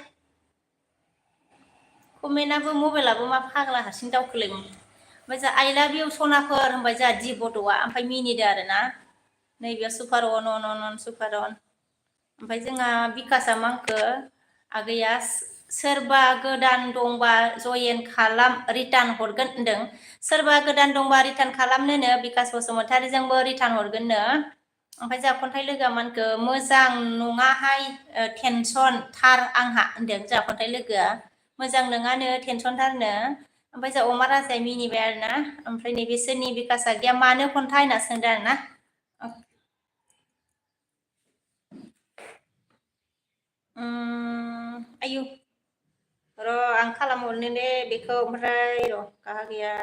कमेन्टआबो मबाइलाबो मा फाग्ला हारसिं दावखोलाय। ओमफ्राय जोंहा आइ लाभ इउ सनाफोर होनबाय जोंहा दि बड'आ ओमफ्राय मिनिदो आरोना। नैबेयाव सुपार अन सुपार अन। ओमफ्राय जोंहा बिकासआ मा होनखो आगैया सोरबा गोदान दंबा जयेन खालाम रिटार्न हरगोन होनदों। सोरबा गोदान दंबा रिटार्न खालामनोनो बिकास बसुमतारिजोंबो रिटार्न हरगोननो। ओमफ्राय जोंहा खन्थाइ लोगोआ मा होनखो मोजां नङाहाय टेनसन थार आंहा होनदों जोंहा खन्थाइ लोगोआ। मोजां नोङानो टेनसनथारनो। ओमफ्राय जों अमा राजाया मिनिबाय आरोना। ओमफ्राय नैबे सोरनि बिकास आगैया मानो खन्थाइ होनना सोंदों आरोना। आयु र' आं खालामहरनो दे बेखौ ओमफ्राय र' काहा गैया।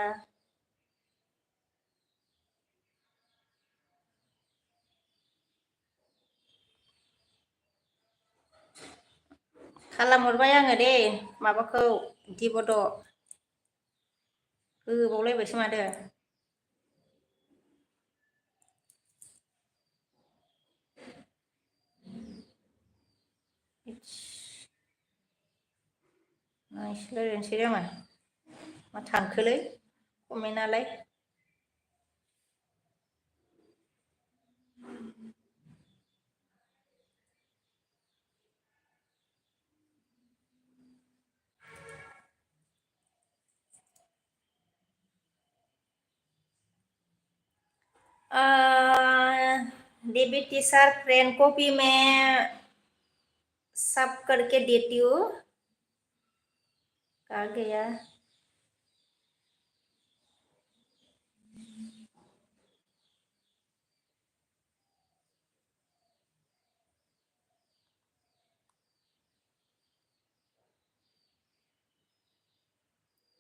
खालामहरबाय आङो दे माबाखौ दि बड'। होबावलायबायसो माथो। एसे रायज्लायनोसै आङो मा थांखोलै कमेन्टआलाय। डेबिट टीचर फ्रेंड कॉपी में सब करके देती हूँ। कहा गया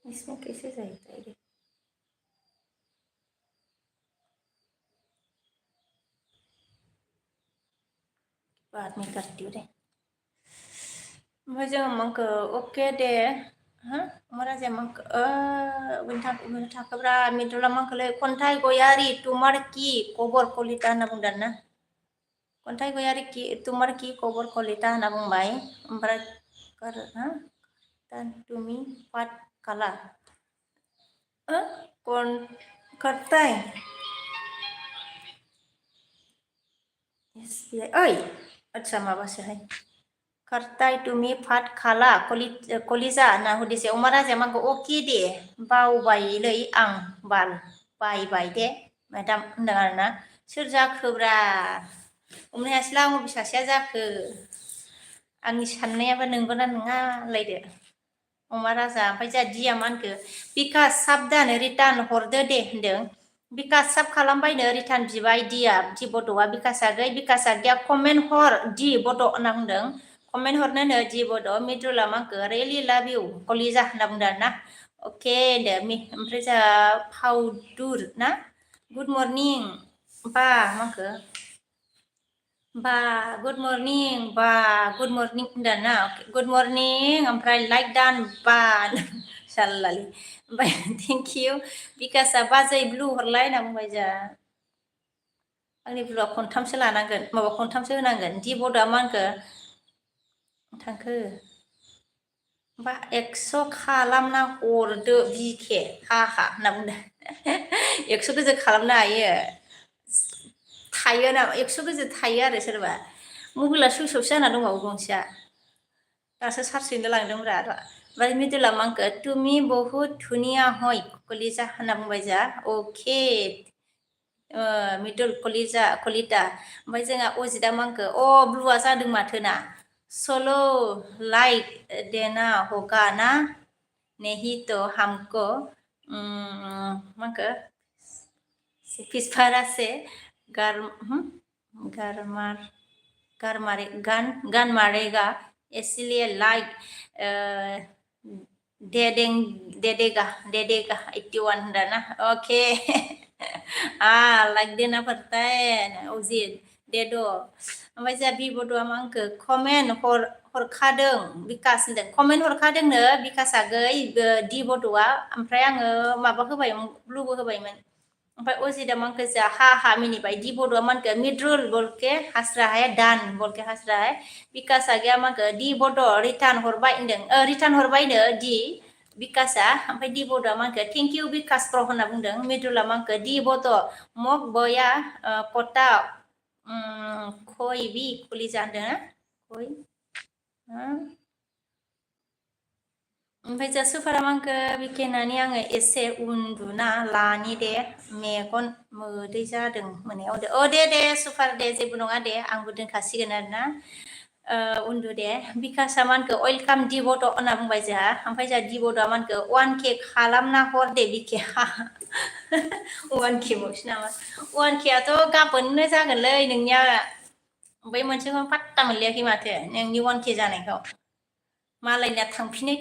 इसमें कैसे जाता है। बाद में करती हूँ दे। ओमफ्राय जोङो माखो अके दे हो अमा राजाया माखो थाखोब्रा मिदुला माखोलै खन्थाइ गयारि तुमार कि खबर कलिता होनना बुंदों आरोना। खन्थाइ गयारि कि तुमार कि खबर कलिता होनना बुंबाय। ओमफ्राय तुमि पाट काला करताय SBI ओइ अच्छा माबासोहाय करताय तुमि फाट खाला कलिजा होनना हुदिसे अमा राजाया माखौ अके दे बावबायलै आं बायबाय दे मेदाम होनदों आरोना सोर जाखोब्रा हमनो हायासैला आं बबे सासेया जाखो आंनि साननायाबा नंगौना नङा लायदो अमा राजा ओमफ्राय जोंहा दिया मा होनखो बिकास साबदान रिटार्न हरदो दे होनदों बिकास साब खालामबायनो रिटार्न बिबाय दिया दि बड'आ बिकासआ गैया कमेन्ट हर दि बड' होनना बुंदों कमेन्ट हरनोनो दि बड' मिद्रुला माखो रियेलि लाभ इउ कलिजा होनना बुंदों आरोना अके दे ओमफ्राय जोंहा फाउदुर ना गुड मर्निं बा माखो बा गुड मर्निं होनदों ना गुड मर्निं ओमफ्राय लाइक दान बा साल्लालि ओमफ्राय थेंक इउ बिकासआ बाजै ब्लु हरलाय होनना बुंबाय जोंहा आंनि ब्लुआ खनथामसो लानांगोन माबा खनथामसो होनांगोन दि बड'आ मा होनखो थांखो बा 100 खालामना हरदो बिखे हाहा होनना बुंदों 100 गोजो खालामनो हायो थायो ना 100 गोजो थायो आरो सोरबा मबाइला सुइस अफसो जाना दंबावो गंसेया दासो चार्ज हैनो लांदोंब्रा ओमफ्राय मिडुला मा होनखो तुमि बहुद धुनिया हय कलिजा होनना बुंबाय जोंहा अके मिडुल कलिता ओमफ्राय जोंहा अजितआ मा होनखो ब्लुआ जादों माथो ना सल' लाइक देना होगा ना नहीं तो हमको मा होनखो पिछफारा से गान मारेगा इसलिए लाइक देदेगा 81 होनदों ना ओके लाइक देना पड़ता है अजित दे दो ओमफ्राय जोंहा बिबड'आ मा होनखो कमेन्ट हरखादों बिकास होनदों कमेन्ट हरखादोंनो बिकासआ गै दि बड'आ ओमफ्राय आङो माबा होबायमोन ब्लुबो होबायमोन ओमफ्राय अजितआ मा होनखो जोंहा हा मिनिबाय दि बड'आ मा होनखो मिद्रुल बलके हास्रा है दान बलके हास्रा है बिकासआ गैया मा होनखो दि बड' रिटार्न हरबाय होनदों रिटार्न हरबायनो दि बिकासआ ओमफ्राय दि बड'आ मा होनखो थेंक इउ बिकास प्र होनना बुंदों मिद्रुला मा होनखो दि बड' मग बया कटा खय बि खुलिजा होनदों खय ओमफ्राय जोंहा सुफारा मा होनखो बिखेनानै आङो एसे उन्दुना लानि दे मेगन मोदै जादों मोनायाव दे सुफार दे जेबो नङा दे आंबो दोनखासिगोन आरोना उन्दु दे बिकासआ मा होनखो वेलकाम दि बड' होनना बुंबाय जोंहा ओमफ्राय जोंहा दि बड'आ मा होनखो 1K खालामना हर दे बिखे 1K बावसो नामा 1K आथ' गाबोननो जागोनलै नोंनिया बै मोनसेखौ पात्ता मोनलायाखै माथो नोंनि 1K जानायखौ मालायनिया थांफिनै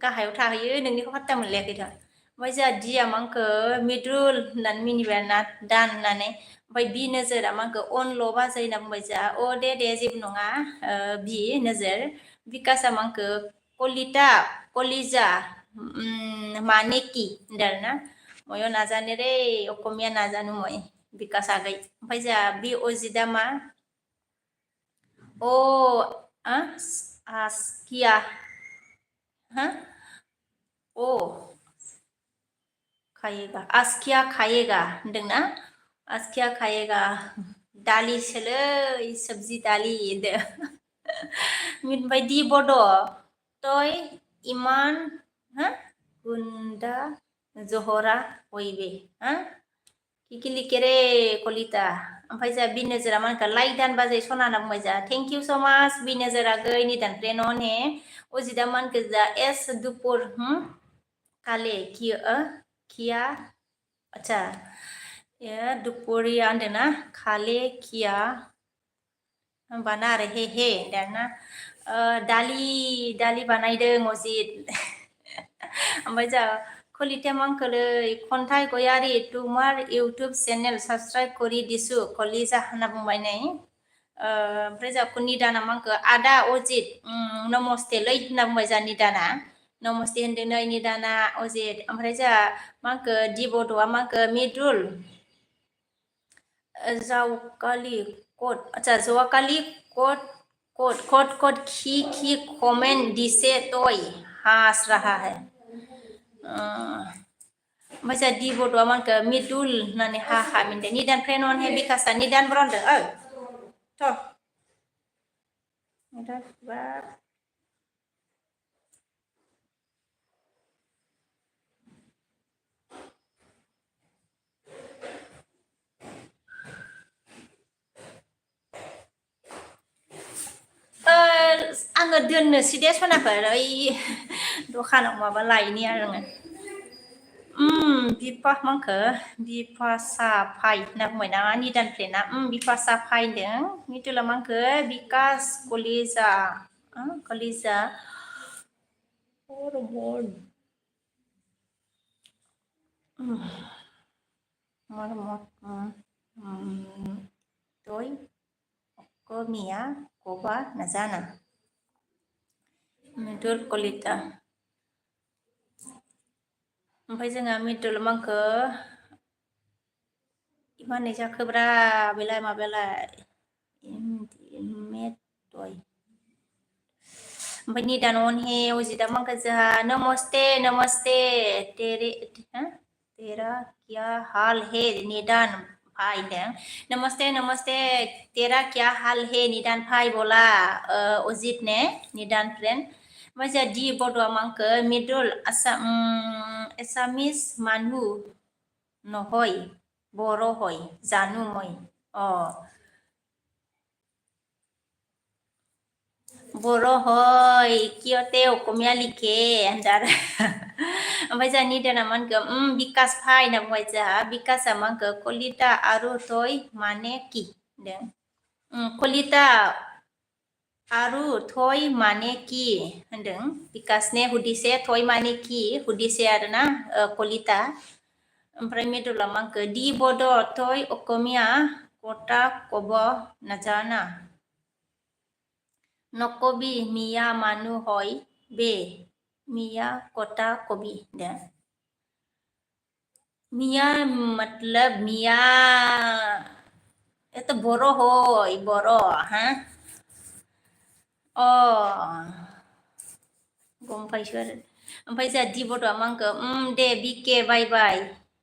गाहायाव थाहैयो नोंनिखौ पात्ता मोनलायाखैथ' ओमफ्राय जोंहा दिया मा होनखो मिद्रुल होननानै मिनिबाय आरोना दान होननानै ओमफ्राय बि नोजोरा मा होनखो अनल' बाजै होनना बुंबाय जोंहा दे जेबो नङा बि नोजोर बिकासआ मा होनखो कलिजा माने कि होनदों आरोना मयो नाजानो रे अकमिया नाजानो मय बिकास आगै ओमफ्राय जोंहा बि अजितआ मा आस्किया आस्किया खायेगा होनदोंना आस्किया खायेगा दालिसोलै सबजि दालि होनदों ओमफ्राय दि बड' तय इमान गुन्दा जहरा बयबे किकिलिके रे कलिता ओमफ्राय जोंहा बि नोजोरा मा होनखो लाइक दान बाजै सना होनना बुंबाय जोंहा थेंक इउ स' माच बि नोजोरा गै निदान प्रेन ने अजितआ मा होनखो जोंहा एस दुपुर काले किया अच्छा दुपुरिया होनदोंना खाले किया होमबाना आरो हे दाना दालि बानायदों अजित ओमफ्राय जोंहा कलिताया मा होनखोलै खन्थाइ गयारि तुमार इउटुब चेनेल साबस्क्राइब करि दिसु कलिजा होनना बुंबाय नै ओमफ्राय जोंहा निदाना मा होनखो आदा अजित नमस्तेलै होनना बुंबाय जोंहा निदाना नमस्ते होनदों नै निदाना अजित ओमफ्राय जोंहा मा होनखो दि बड'आ मा होनखो मिद्रुल जवाकालि कट खी कमेंट दिसे तोय हास रहा है Masa di bodo aman ke midul nani ha minde ni dan prenon he bikasa ni dan bronde to ada ba आङो दोननोसै दे सनाफोर ओइ दखानाव माबा लायनि आङो बिफा मांखो बिफासा फाइ होनना बुंबायना निदान प्लेना बिफासा फाइदों मिथुला मांखो बिकास कलिजा कलिजा Herman Toy Komia Koba Nazana Midul Kolita ओमफ्राय जोंहा मिडल मांखो इमानै जाखोब्रा बेलाय माबालाय मेटय ओमफ्राय निदान अन हे अजिदा मांखो जोंहा नमस्ते नमस्ते तेरा क्या हाल है निदान भाई दं नमस्ते नमस्ते तेरा क्या हाल है निदान भाई बोला अजित ने निदान फ्रेंड मजा di bodo mangke midul esamis manu nohoi borohoi janu moi borohoi kiote okomia like andar ओमफ्राय जोंहा निदाना मानगो बिकास फाइ होनना बुंबाय जोंहा बिकासआ मानगो कलिता आरु थय माने कि होनदों कलिता आरु थय माने कि होनदों बिकासने हुदिसे थय माने कि हुदिसे आरोना कलिता ओमफ्राय मिडुला मानगो di bodo थय अकमिया कटा कब नाजाना नकबि मिया मानु हय बे मिया कोटा कबि दे मिया मतलब मिया itu boro hoy boro गमफायसो आरो ओमफ्राय जोंहा di bodo मांखो दे बिके बाय बाय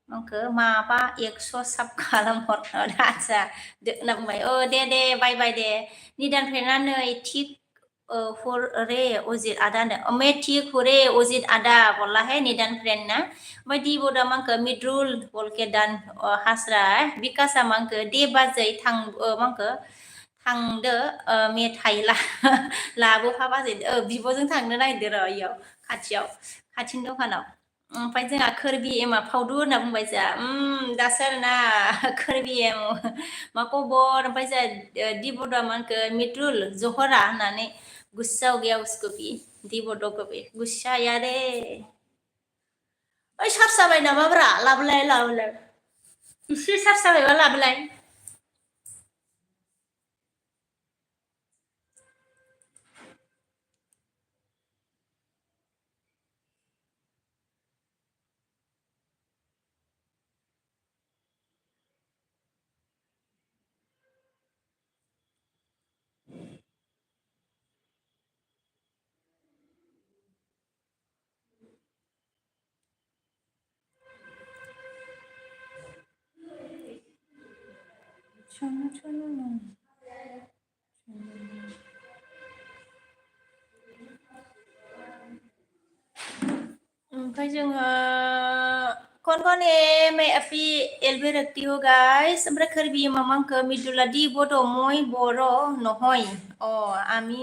मांखो माबा 100 साब खालामहरनो आदसा होनना बुंबाय दे दे बाय बाय दे निदान फ्रेना नै थिक रे अजित आदा मे थिक हुरे अजित आदा बोलाहे निदान फ्रेन ना ओमफ्राय di bodo मांखो मिद्रुल बलके दान हास्रा बिकासा मांखो दे बाजै थां मांखो थांदो मेथाइ लाबोफा बाजै बिब'जों थांनो नागिरदो र' इयाव खाथिनि दखानाव ओमफ्राय जोंहा खोरबि एमा फावदु होनना बुंबाय जोंहा दासो आरोना खोरबि एम मा खबर ओमफ्राय जोंहा di bodo मानखो मिद्रुल जहरा होननानै गुस्साव गैया उसको भी di bodo को भी गुस्सा यारे ओइ सार्स जाबाय नामाब्रा लाबोलाय इसे सार्स जाबायबा लाबोलाय ओमफ्राय जोङो कौन है मैं अभी एलबे रखती हूँ गाइस ओमफ्राय खोरबि मामांखो मिदुला di bodo moi boro नहय आमी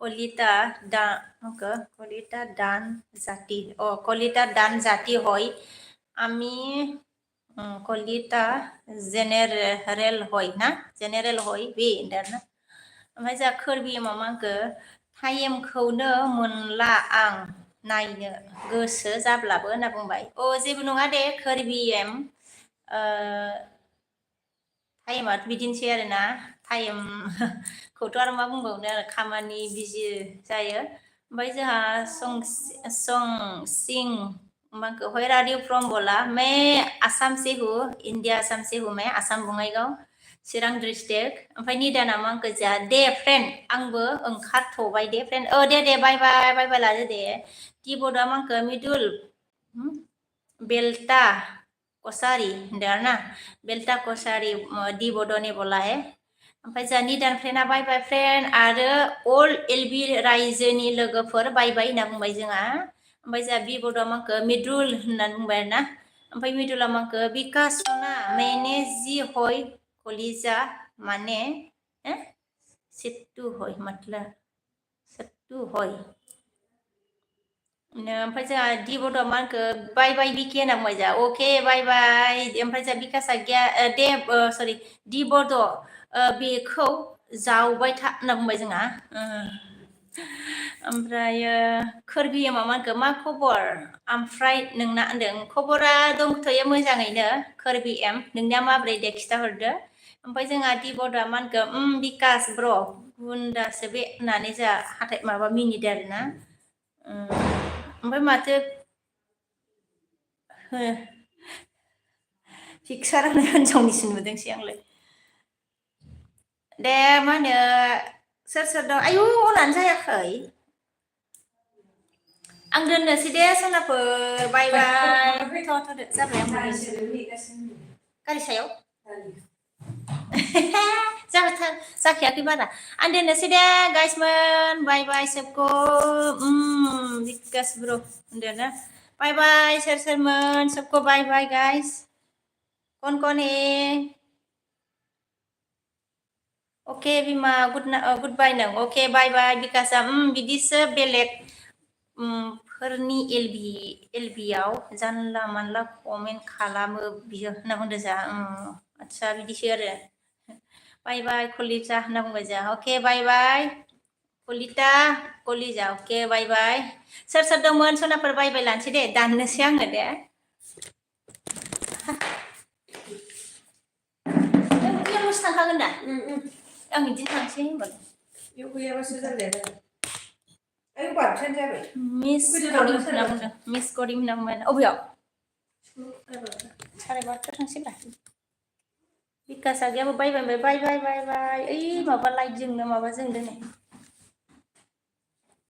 कलिता दा मांखो कलिता दान जाति कलिता दान जाति हय आमी कलिता जेनेरेल हय ना जेनेरेल हय बे ना ओमफ्राय जोंहा खोरबि मामांखो टाइमखौनो मोनला आं नायनो गोसो जाब्लाबो होनना बुंबाय जेबो नङा दे खोरबि एम टाइमाथ' बिदिनोसै आरोना टाइमखौथ' आरो मा बुंबावनो आरो खामानि बिजि जायो ओमफ्राय जोंहा सं सिं मांखो व्हेयर आर यू फ्रम बोला मैं आसाम से हूँ इंडिया आसाम से हूँ मैं आसाम बङाइगाव चिरां डिस्ट्रिक्ट ओमफ्राय निदाना मांखो जोंहा दे फ्रेन्ड आंबो ओंखारथ'बाय दे फ्रेन्ड दे बाय बाय लादो दे di bodo मांखो मिदुल बेल्टा कसारी होनदों आरो ना बेल्टा कसारी दि बड'नि बलाय ओमफ्राय जोंहा निदान फ्रेन्डआ बाय बाय फ्रेन्ड आरो अल एलबि रायजोनि लोगोफोर बाय बाय होनना बुंबाय जोंहा ओमफ्राय जोंहा बि बड'आ माखो मिदुल होननानै बुंबाय आरो ना ओमफ्राय मिदुला माखो बिकास सना मैंने जी होय कलिजा माने सिट्टु होय मतलब सिट्टु होय ओमफ्राय जोंहा दि बड'आ माखो बाय बाय बिके होनना बुंबाय जोंहा अके बाय बाय ओमफ्राय जोंहा बिकासआ दे सरि दि बड' बेखौ जावबाय था होनना बुंबाय जोंहा ओमफ्राय खोरबिया माखो मा खबर ओमफ्राय नोंना होनदों खबरा दंथ'यो मोजाङैनो खोरबि एम नोंनिया माब्रै दे खिथाहरदो ओमफ्राय जोंहा दि बड'आ माखो बिकास ब्र गुन्दासो बे होननानै जोंहा हाथाय माबा मिनिदों आरो ना ओमफ्राय माथो पिक्सारानो हिनजावनिसो नुदोंसै आंलाय दे मा होनो सोर दं आयु अनानो जायाखै आं दोननोसै दे सनाफोर बाय बाय थ'दो जाबाय आं गारि सायाव जाखायाखै बारा आं दोननोसै दे गाइसमोन बाय बाय सबको बिकास ब्र होनदो ना बाय बाय सोर सोरमोन सबको बाय बाय गाइस कौन है ओके बिमा गुड बाय नों ओके बाय बाय बिकासआ बिदिसो बेलेग फोरनि एलबियाव जानला मानला कमेन्ट खालामो बियो होनना बुंदों जा आदसा बिदिसो आरो बाय बाय कलिजा होनना बुंबाय जा ओके बाय बाय कलिता कलिजा ओके बाय बाय सोर दंमोन सनाफोर बाय बाय लानोसै दे दाननोसै आङो दे बैयावल'सो थांखागोन दा आं बिदिनो थांसै होनबालाय बेयाव गैयाबासो जालाया मिस करिम होनना बुंदों मिस करिम होनना बुंबाय अबेयाव साराय बार'थायाव थांसैब्रा बिकासआ गैयाबो बाय बाय बाय बाय बाय बाय ओइ माबा लाइट जोंनो माबा जोंदों नै